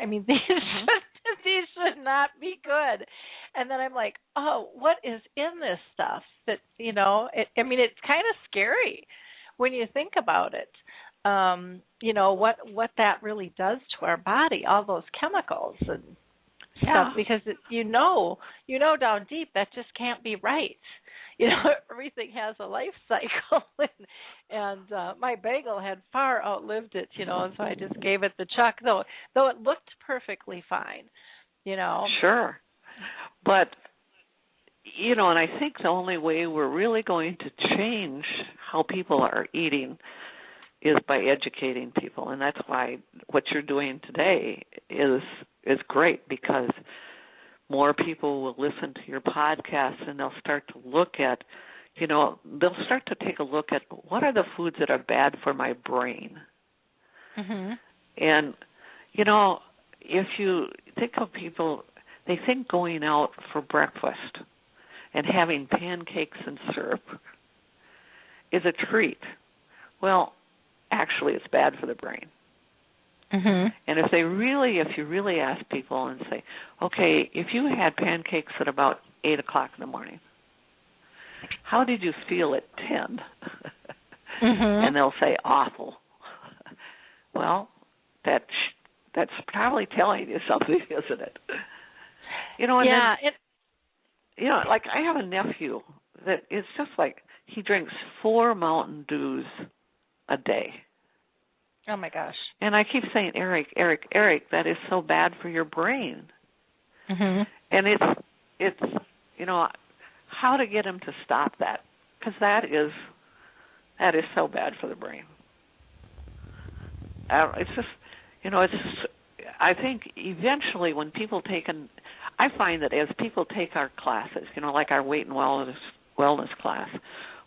These should not be good. And then I'm like, oh, what is in this stuff? That it's kind of scary when you think about it. What that really does to our body, all those chemicals and stuff, because down deep that just can't be right. Everything has a life cycle, and my bagel had far outlived it, and so I just gave it the chuck, though it looked perfectly fine, Sure. But, and I think the only way we're really going to change how people are eating is by educating people, and that's why what you're doing today is great, because more people will listen to your podcast and they'll start to look at, they'll start to take a look at what are the foods that are bad for my brain. And, if you think of people, they think going out for breakfast and having pancakes and syrup is a treat. Well, actually, it's bad for the brain. And if you really ask people and say, okay, if you had pancakes at about 8 o'clock in the morning, how did you feel at 10? And they'll say awful. Well, that's probably telling you something, isn't it? Like I have a nephew that is just like, he drinks 4 Mountain Dews a day. Oh my gosh. And I keep saying, Eric, that is so bad for your brain. And it's how to get him to stop that, because that is so bad for the brain. I think eventually when people I find that as people take our classes, like our weight and wellness class,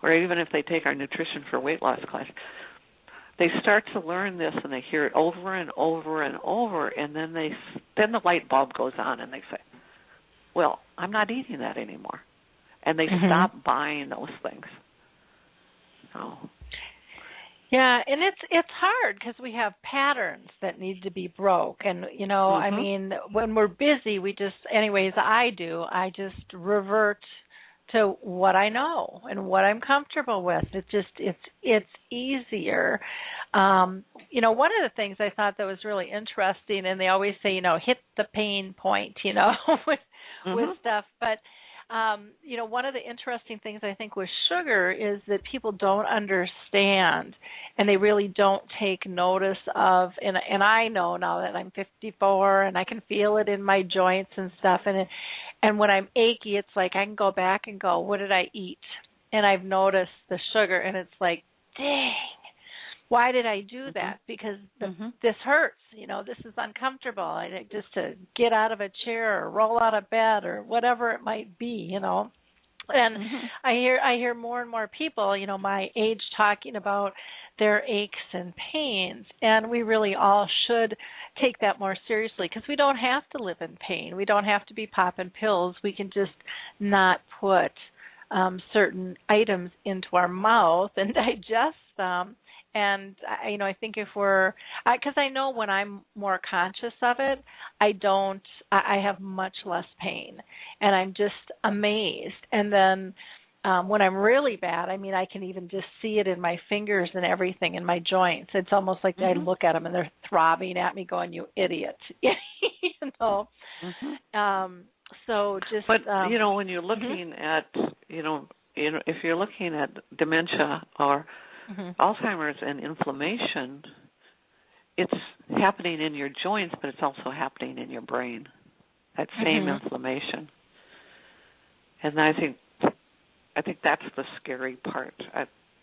or even if they take our nutrition for weight loss class, they start to learn this and they hear it over and over and over, and then the light bulb goes on and they say, well, I'm not eating that anymore. And they stop buying those things. So. Yeah, and it's hard because we have patterns that need to be broke. And, I mean, when we're busy, I just revert to what I know and what I'm comfortable with. It's easier. One of the things I thought that was really interesting, and they always say, hit the pain point, with stuff. But, one of the interesting things I think with sugar is that people don't understand and they really don't take notice of, and I know now that I'm 54 and I can feel it in my joints and stuff, and when I'm achy, it's like I can go back and go, what did I eat? And I've noticed the sugar, and it's like, dang, why did I do that? Because this hurts, this is uncomfortable. Just to get out of a chair or roll out of bed or whatever it might be, And I hear more and more people, my age talking about their aches and pains, and we really all should take that more seriously because we don't have to live in pain. We don't have to be popping pills. We can just not put certain items into our mouth and digest them. And, I think because I know when I'm more conscious of it, I have much less pain, and I'm just amazed. And then when I'm really bad, I can even just see it in my fingers and everything in my joints. It's almost like I look at them and they're throbbing at me going, you idiot, So just. But, when you're looking at, if you're looking at dementia or Alzheimer's and inflammation, it's happening in your joints, but it's also happening in your brain, that same inflammation. And I think that's the scary part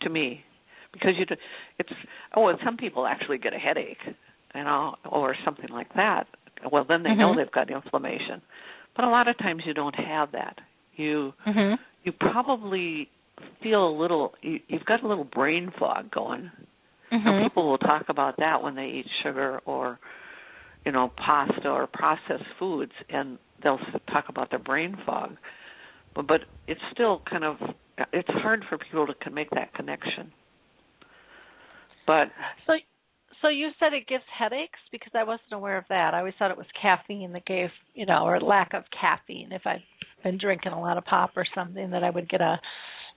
to me, because some people actually get a headache, or something like that. Well, then they know they've got inflammation. But a lot of times you don't have that. You probably feel you've got a little brain fog going. People will talk about that when they eat sugar or, pasta or processed foods, and they'll talk about their brain fog. But it's still it's hard for people to make that connection. But so you said it gives headaches? Because I wasn't aware of that. I always thought it was caffeine that gave, or lack of caffeine. If I've been drinking a lot of pop or something, that I would get a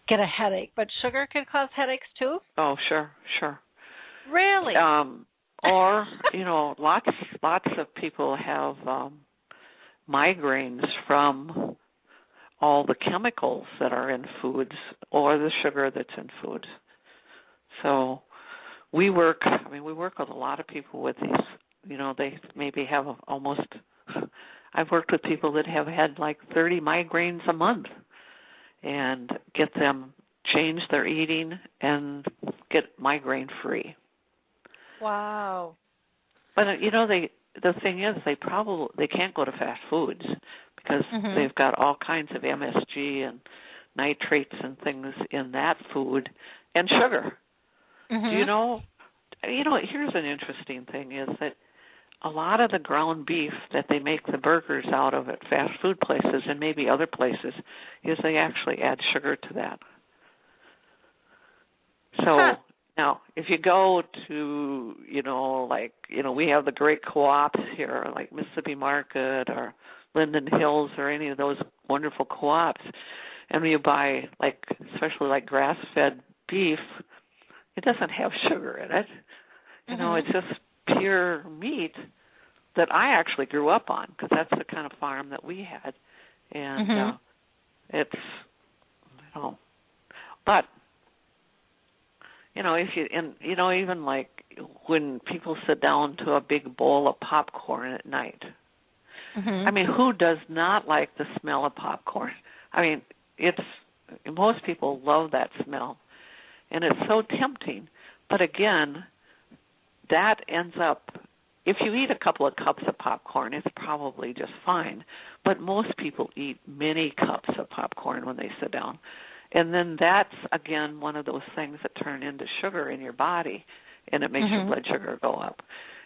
headache. But sugar can cause headaches too? Oh, sure. Really? Or, lots of people have migraines from all the chemicals that are in foods or the sugar that's in foods. So we work with a lot of people with these, they maybe have I've worked with people that have had like 30 migraines a month, and get them change their eating and get migraine free. Wow. But the thing is, they can't go to fast foods because they've got all kinds of MSG and nitrates and things in that food, and sugar. Here's an interesting thing is that a lot of the ground beef that they make the burgers out of at fast food places and maybe other places is they actually add sugar to that. So now, if you go to, we have the great co-ops here, like Mississippi Market or Linden Hills or any of those wonderful co-ops, and you buy, especially grass-fed beef, it doesn't have sugar in it. It's just pure meat that I actually grew up on, because that's the kind of farm that we had. And it's, but, if you, and, even when people sit down to a big bowl of popcorn at night, who does not like the smell of popcorn? Most people love that smell, and it's so tempting. But again, that ends up if you eat a couple of cups of popcorn, it's probably just fine. But most people eat many cups of popcorn when they sit down. And then that's, again, one of those things that turn into sugar in your body, and it makes your blood sugar go up.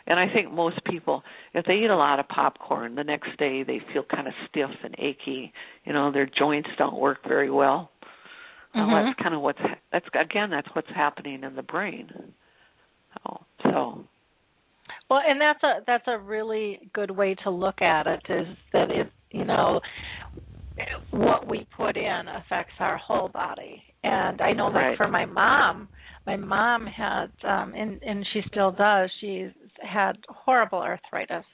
And I think most people, if they eat a lot of popcorn, the next day they feel kind of stiff and achy. Their joints don't work very well. That's kind of that's what's happening in the brain. So. Well, and that's a really good way to look at it, is that what we put in affects our whole body. And I know that for my mom had, and she still does, she's had horrible arthritis.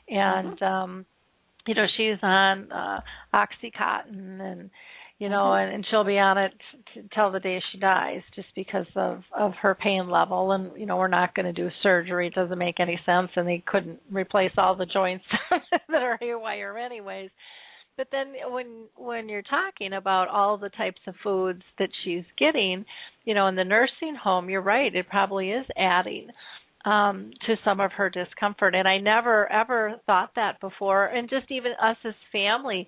And, she's on Oxycontin and, and she'll be on it till the day she dies, just because of her pain level. And, we're not going to do surgery. It doesn't make any sense. And they couldn't replace all the joints that are haywire anyways. But then when you're talking about all the types of foods that she's getting, in the nursing home, you're right, it probably is adding to some of her discomfort. And I never, ever thought that before. And just even us as family,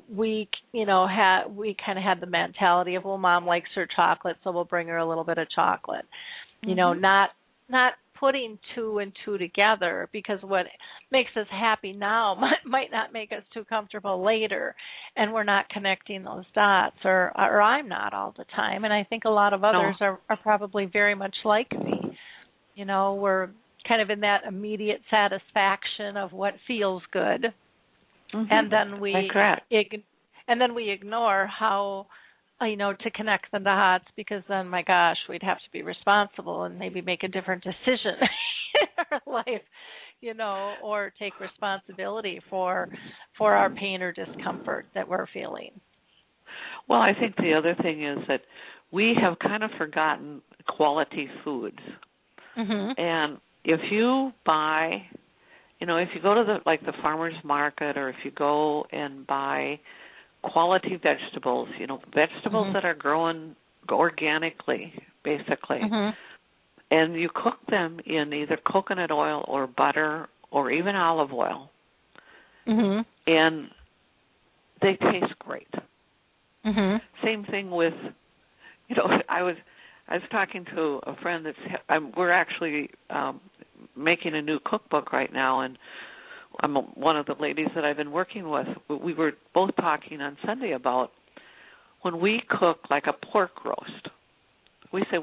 we kind of had the mentality of, well, Mom likes her chocolate, so we'll bring her a little bit of chocolate. Not putting two and two together, because what makes us happy now might not make us too comfortable later, and we're not connecting those dots, or I'm not all the time, and I think a lot of others are probably very much like me. We're kind of in that immediate satisfaction of what feels good, and then we ignore how to connect the dots, because then, my gosh, we'd have to be responsible and maybe make a different decision in our life, or take responsibility for our pain or discomfort that we're feeling. Well, I think the other thing is that we have kind of forgotten quality foods. And if you buy, if you go to the farmer's market, or if you go and buy quality vegetables, vegetables that are grown organically, basically, and you cook them in either coconut oil or butter or even olive oil, and they taste great. Same thing with, I was talking to a friend we're actually making a new cookbook right now, and I'm one of the ladies that I've been working with. We were both talking on Sunday about when we cook like a pork roast. We say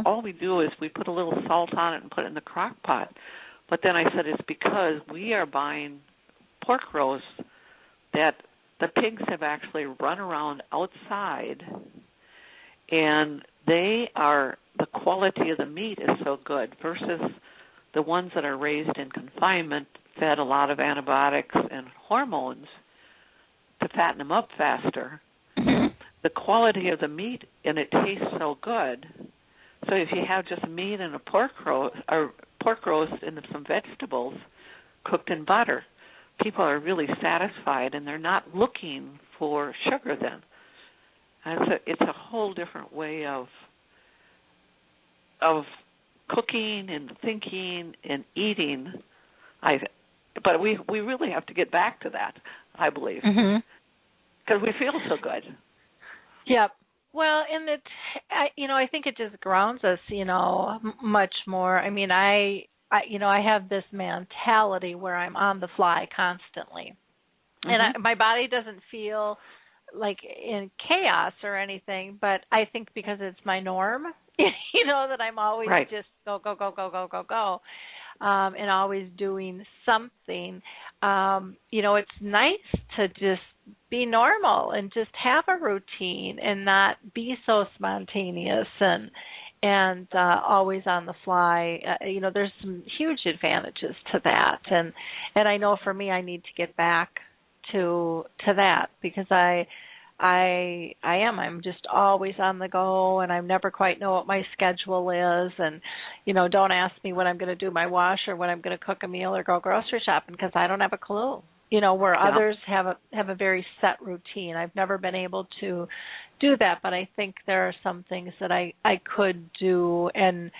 all we do is we put a little salt on it and put it in the crock pot. But then I said it's because we are buying pork roasts that the pigs have actually run around outside, and the quality of the meat is so good versus the ones that are raised in confinement, fed a lot of antibiotics and hormones to fatten them up faster. The quality of the meat, and it tastes so good. So if you have just meat and a pork roast and some vegetables cooked in butter, people are really satisfied, and they're not looking for sugar then. And it's a whole different way of cooking and thinking and eating. But we really have to get back to that, I believe, because we feel so good. Yep. Well, and I think it just grounds us, much more. I mean, I have this mentality where I'm on the fly constantly, and my body doesn't feel like in chaos or anything, but I think because it's my norm, that I'm always just go, and always doing something. It's nice to just be normal and just have a routine and not be so spontaneous and always on the fly. There's some huge advantages to that, and I know for me, I need to get back to that, because I'm just always on the go, and I never quite know what my schedule is, and don't ask me when I'm going to do my wash or when I'm going to cook a meal or go grocery shopping, because I don't have a clue. Where others have a very set routine. I've never been able to do that, but I think there are some things that I could do, and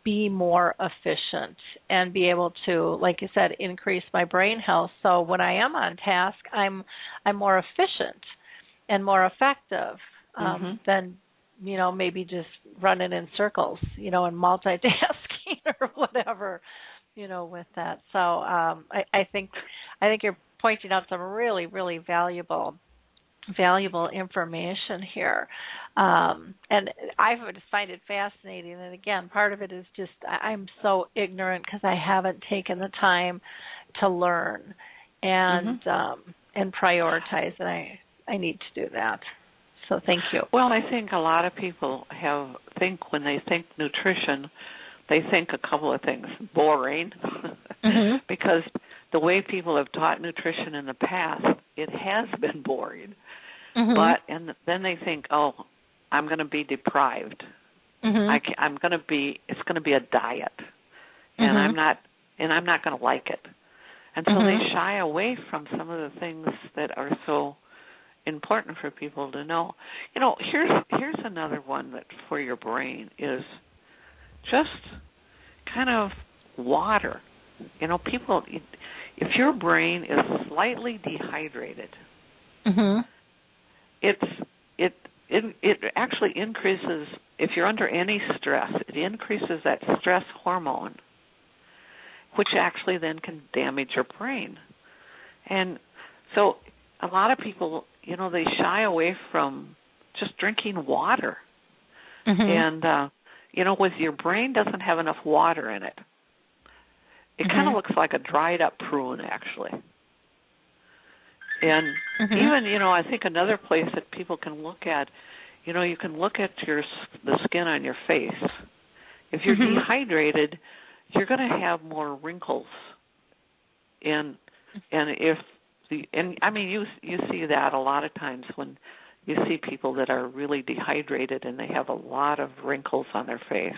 be more efficient and be able to, like you said, increase my brain health. So when I am on task, I'm more efficient and more effective than, maybe just running in circles, and multitasking or whatever, with that. So I think you're pointing out some really, really valuable information here. And I just find it fascinating. And again, part of it is just I'm so ignorant because I haven't taken the time to learn and prioritize. And I need to do that. So thank you. Well, I think a lot of people think when they think nutrition, they think a couple of things. Boring, because the way people have taught nutrition in the past, it has been boring. And then they think, oh, I'm going to be deprived. It's going to be a diet, and I'm not going to like it. And so they shy away from some of the things that are so important for people to know. Here's another one that for your brain is just kind of water. People, if your brain is slightly dehydrated, it actually increases, if you're under any stress, it increases that stress hormone, which actually then can damage your brain. And so a lot of people, they shy away from just drinking water. And, with your brain doesn't have enough water in it. It kind of looks like a dried up prune, actually. And even, I think another place that people can look at, you can look at the skin on your face. If you're dehydrated, you're going to have more wrinkles. And you see that a lot of times when you see people that are really dehydrated and they have a lot of wrinkles on their face.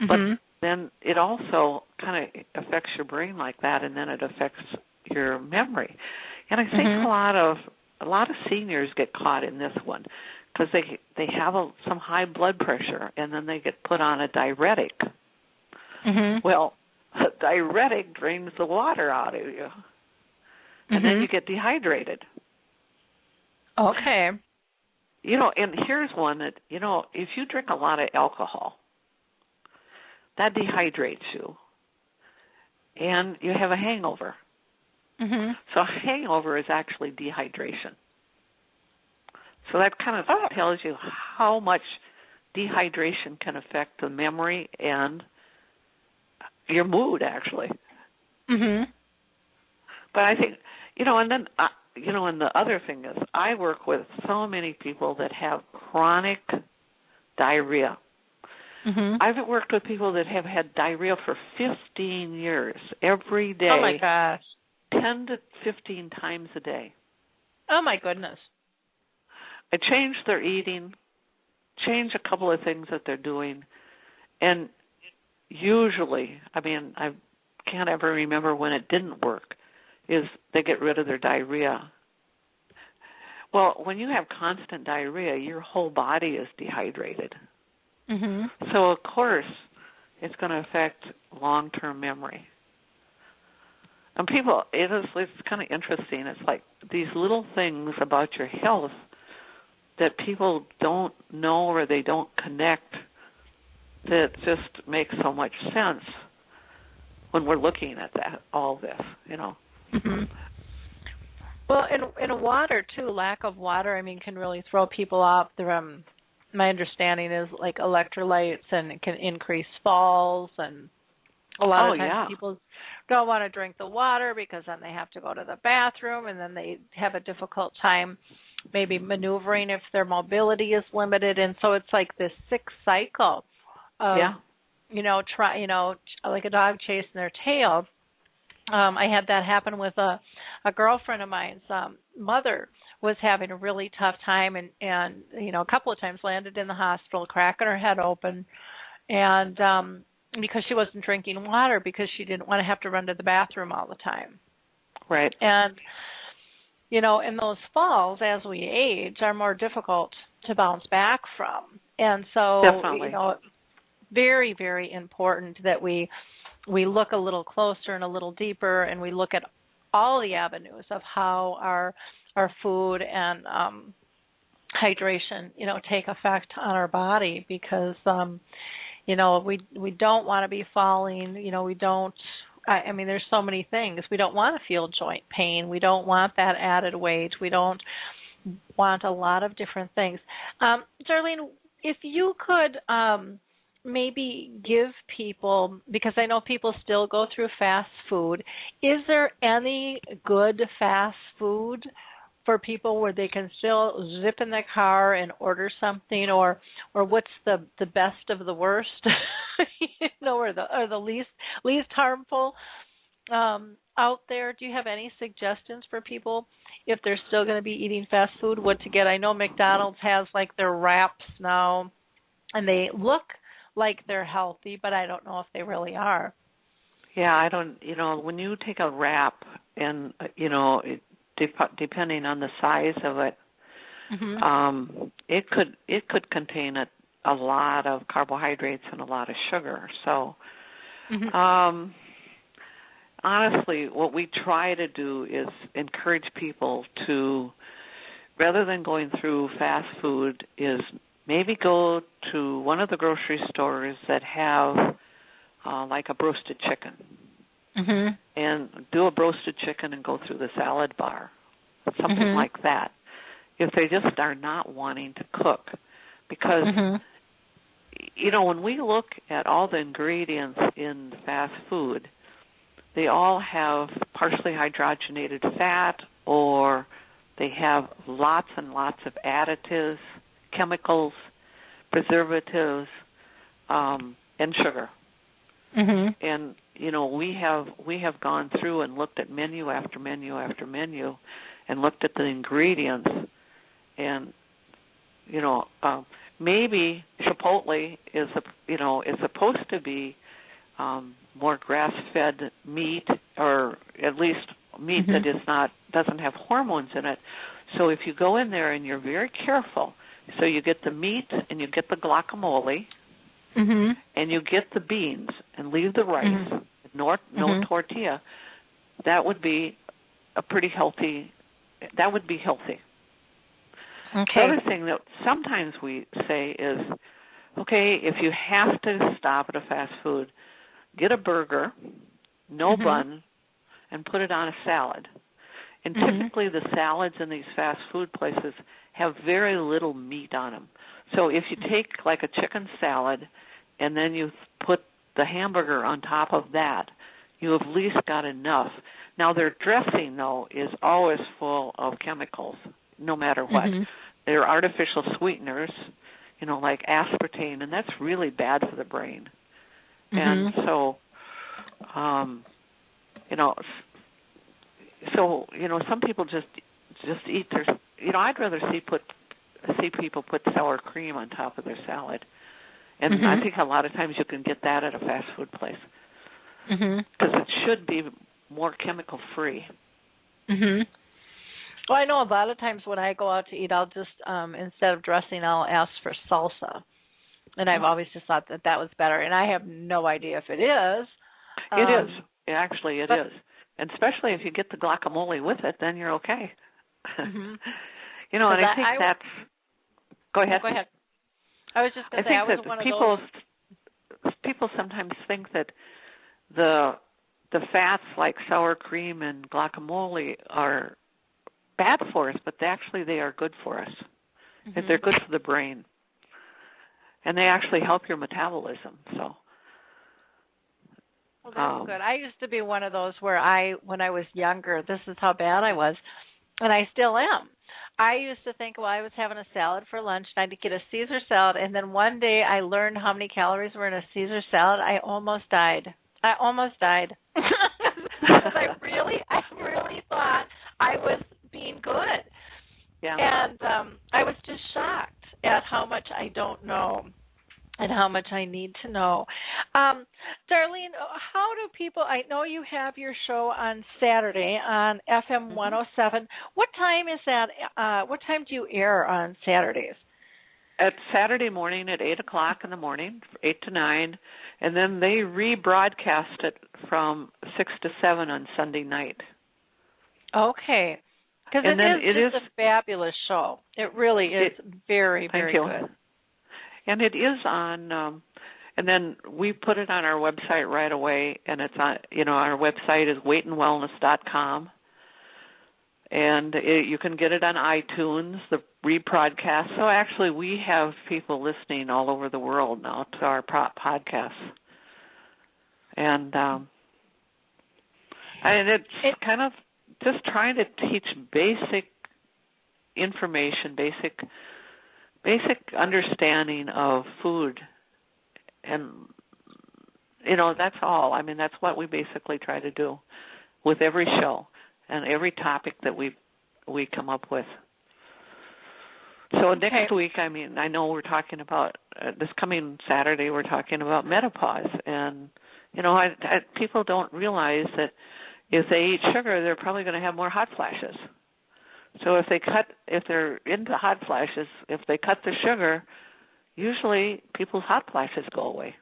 But then it also kind of affects your brain like that, and then it affects your memory. And I think a lot of seniors get caught in this one because they have some high blood pressure, and then they get put on a diuretic. Well, a diuretic drains the water out of you, and then you get dehydrated. Okay. And here's one that, if you drink a lot of alcohol, that dehydrates you, and you have a hangover. So a hangover is actually dehydration. So that kind of tells you how much dehydration can affect the memory and your mood, actually. But I think, and then, and the other thing is I work with so many people that have chronic diarrhea. I've worked with people that have had diarrhea for 15 years, every day. Oh, my gosh. 10 to 15 times a day. Oh, my goodness. I changed their eating, changed a couple of things that they're doing, and usually, I can't ever remember when it didn't work, is they get rid of their diarrhea. Well, when you have constant diarrhea, your whole body is dehydrated. So, of course, it's going to affect long-term memory. And people, it's kind of interesting. It's like these little things about your health that people don't know or they don't connect that just makes so much sense when we're looking at all this, Well, in water, too, lack of water, can really throw people off. My understanding is like electrolytes, and it can increase falls, and a lot of times people don't want to drink the water because then they have to go to the bathroom, and then they have a difficult time maybe maneuvering if their mobility is limited. And so it's like this sick cycle of, like a dog chasing their tail. I had that happen with a girlfriend of mine's mother was having a really tough time and a couple of times landed in the hospital, cracking her head open, and because she wasn't drinking water because she didn't want to have to run to the bathroom all the time. Right. And, and those falls as we age are more difficult to bounce back from. And so, definitely. very, very important that we look a little closer and a little deeper, and we look at all the avenues of how our food and hydration, take effect on our body, because we don't want to be falling, we don't. I mean, there's so many things. We don't want to feel joint pain. We don't want that added weight. We don't want a lot of different things. Darlene, if you could maybe give people, because I know people still go through fast food, is there any good fast food for people where they can still zip in the car and order something, or what's the best of the worst, or the least harmful out there? Do you have any suggestions for people if they're still going to be eating fast food, what to get? I know McDonald's has like their wraps now, and they look like they're healthy, but I don't know if they really are. Yeah, I don't. When you take a wrap, and depending on the size of it, it could contain a lot of carbohydrates and a lot of sugar. So, honestly, what we try to do is encourage people to, rather than going through fast food, is maybe go to one of the grocery stores that have like a roasted chicken. And do a roasted chicken and go through the salad bar, something like that, if they just are not wanting to cook. Because, when we look at all the ingredients in fast food, they all have partially hydrogenated fat, or they have lots and lots of additives, chemicals, preservatives, and sugar. And we have gone through and looked at menu after menu after menu, and looked at the ingredients, and maybe Chipotle is supposed to be more grass-fed meat, or at least meat that doesn't have hormones in it. So if you go in there and you're very careful, so you get the meat and you get the guacamole. And you get the beans and leave the rice, no tortilla, that would be a pretty healthy, that would be healthy. Okay. The other thing that sometimes we say is, okay, if you have to stop at a fast food, get a burger, no bun, and put it on a salad. And typically the salads in these fast food places have very little meat on them. So if you take like a chicken salad and then you put the hamburger on top of that, you have at least got enough. Now their dressing, though, is always full of chemicals, no matter what. They're artificial sweeteners, like aspartame, and that's really bad for the brain. And so, some people just eat their, I'd rather see people put sour cream on top of their salad. And I think a lot of times you can get that at a fast food place. Because it should be more chemical-free. Well, I know a lot of times when I go out to eat, I'll just, instead of dressing, I'll ask for salsa. And I've always just thought that was better. And I have no idea if it is. It is. Actually, it is. And especially if you get the guacamole with it, then you're okay. And I think that's... Go ahead. Go ahead. I was just going to say, I was one of those... People sometimes think that the fats like sour cream and guacamole are bad for us, but they are good for us. They're good for the brain. And they actually help your metabolism. So... Well, that's good. I used to be one of those where when I was younger, this is how bad I was, and I still am. I used to think, I was having a salad for lunch, and I'd get a Caesar salad, and then one day I learned how many calories were in a Caesar salad. I almost died. Because I really thought I was being good. Yeah. And I was just shocked at how much I don't know and how much I need to know. Darlene, how do people, I know you have your show on Saturday on FM 107. What time is that? What time do you air on Saturdays? at Saturday morning at 8 o'clock in the morning, 8 to 9, and then they rebroadcast it from 6 to 7 on Sunday night. Okay. Because it is a fabulous show. It really is very, very good. And it is on, and then we put it on our website right away, and it's on, our website is weightandwellness.com. And you can get it on iTunes, the rebroadcast. So actually we have people listening all over the world now to our podcasts. And it's kind of just trying to teach basic information, basic understanding of food. And, that's all. I mean, that's what we basically try to do with every show and every topic that we come up with. So next week, I know we're talking about, this coming Saturday, we're talking about menopause. And, people don't realize that if they eat sugar, they're probably going to have more hot flashes. So if they're into hot flashes, if they cut the sugar, usually people's hot flashes go away.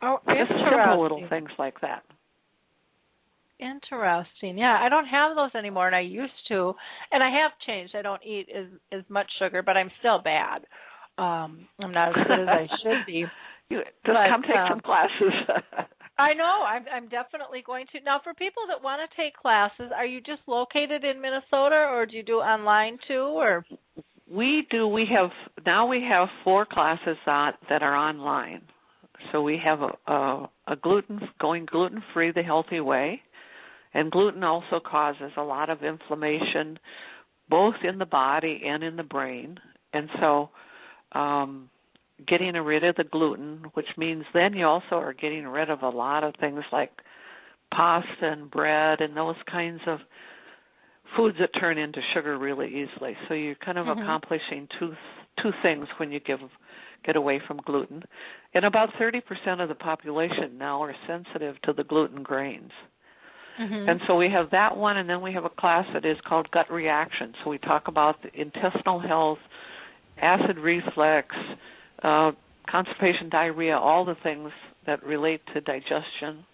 Oh, just simple little things like that. Interesting. Yeah, I don't have those anymore, and I used to. And I have changed. I don't eat as much sugar, but I'm still bad. I'm not as good as I should be. Come take some classes. I know. I'm definitely going to. Now, for people that want to take classes, are you just located in Minnesota, or do you do online too? Or we do. We have 4 classes that are online. So we have a gluten-free the healthy way, and gluten also causes a lot of inflammation, both in the body and in the brain. And so getting rid of the gluten, which means then you also are getting rid of a lot of things like pasta and bread and those kinds of foods that turn into sugar really easily. So you're kind of accomplishing two things when you get away from gluten. And about 30% of the population now are sensitive to the gluten grains. And so we have that one, and then we have a class that is called Gut Reaction. So we talk about the intestinal health, acid reflux, constipation, diarrhea, all the things that relate to digestion.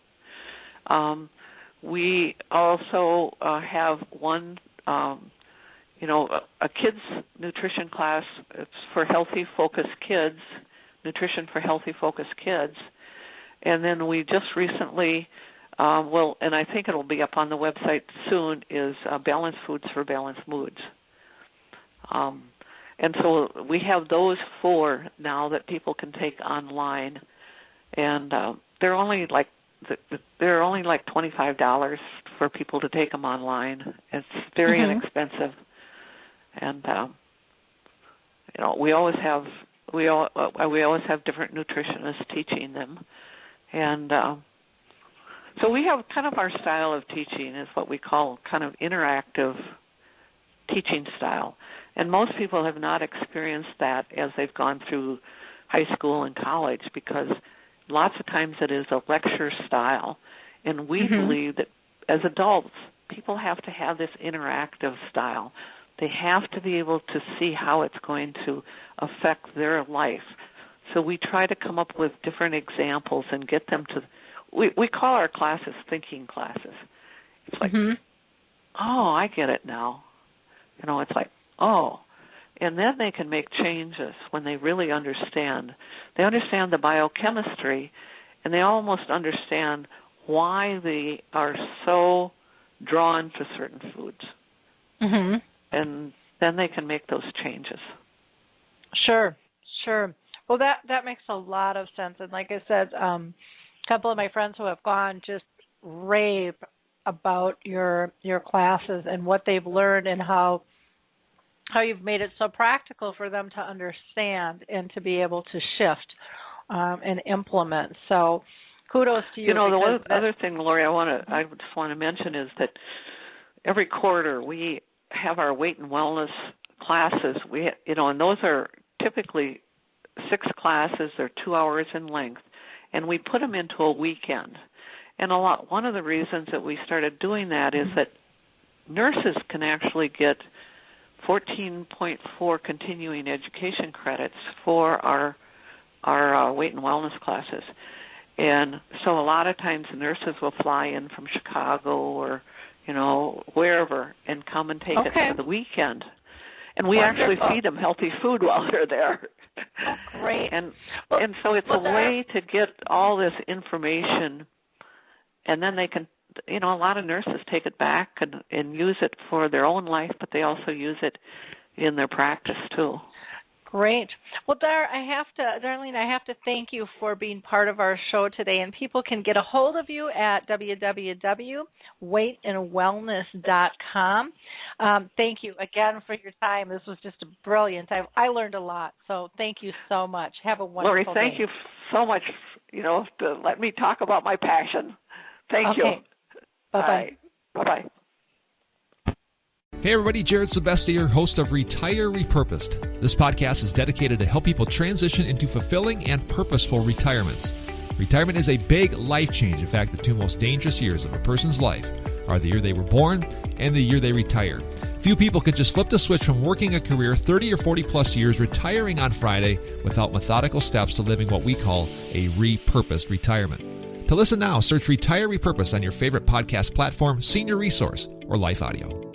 We also have one, a kids' nutrition class. It's for healthy, focused kids, nutrition for healthy, focused kids. And then we just recently, and I think it'll be up on the website soon, is Balanced Foods for Balanced Moods. And so we have those 4 now that people can take online, and they're only like $25 for people to take them online. It's very inexpensive, and we always have different nutritionists teaching them, and so we have kind of our style of teaching is what we call kind of interactive teaching style. And most people have not experienced that as they've gone through high school and college, because lots of times it is a lecture style. And we believe that as adults, people have to have this interactive style. They have to be able to see how it's going to affect their life. So we try to come up with different examples and get them to, we call our classes thinking classes. It's like, oh, I get it now. It's like, oh, and then they can make changes when they really understand. They understand the biochemistry, and they almost understand why they are so drawn to certain foods. And then they can make those changes. Sure. Well, that makes a lot of sense. And like I said, a couple of my friends who have gone just rave about your classes and what they've learned and how you've made it so practical for them to understand and to be able to shift and implement. So kudos to you. The other thing, Lori, I just want to mention is that every quarter we have our weight and wellness classes. And those are typically 6 classes. They're 2 hours in length, and we put them into a weekend. And one of the reasons that we started doing that is that nurses can actually get 14.4 continuing education credits for our weight and wellness classes. And so a lot of times the nurses will fly in from Chicago or, wherever and come and take it for the weekend. And we actually feed them healthy food while they're there. Oh, great. And so it's a way to get all this information, and then they can, a lot of nurses take it back and use it for their own life, but they also use it in their practice too. Great. Well, Darlene, I have to thank you for being part of our show today. And people can get a hold of you at www.weightandwellness.com. Thank you again for your time. This was just brilliant. I learned a lot. So thank you so much. Have a wonderful Lori, thank you so much, to let me talk about my passion. Thank you. Bye-bye. Bye-bye. Hey everybody, Jared Sebeste here, host of Retire Repurposed. This podcast is dedicated to help people transition into fulfilling and purposeful retirements. Retirement is a big life change. In fact, the two most dangerous years of a person's life are the year they were born and the year they retire. Few people can just flip the switch from working a career 30 or 40 plus years, retiring on Friday without methodical steps to living what we call a repurposed retirement. To listen now, search Retire Repurposed on your favorite podcast platform, Senior Resource, or Life Audio.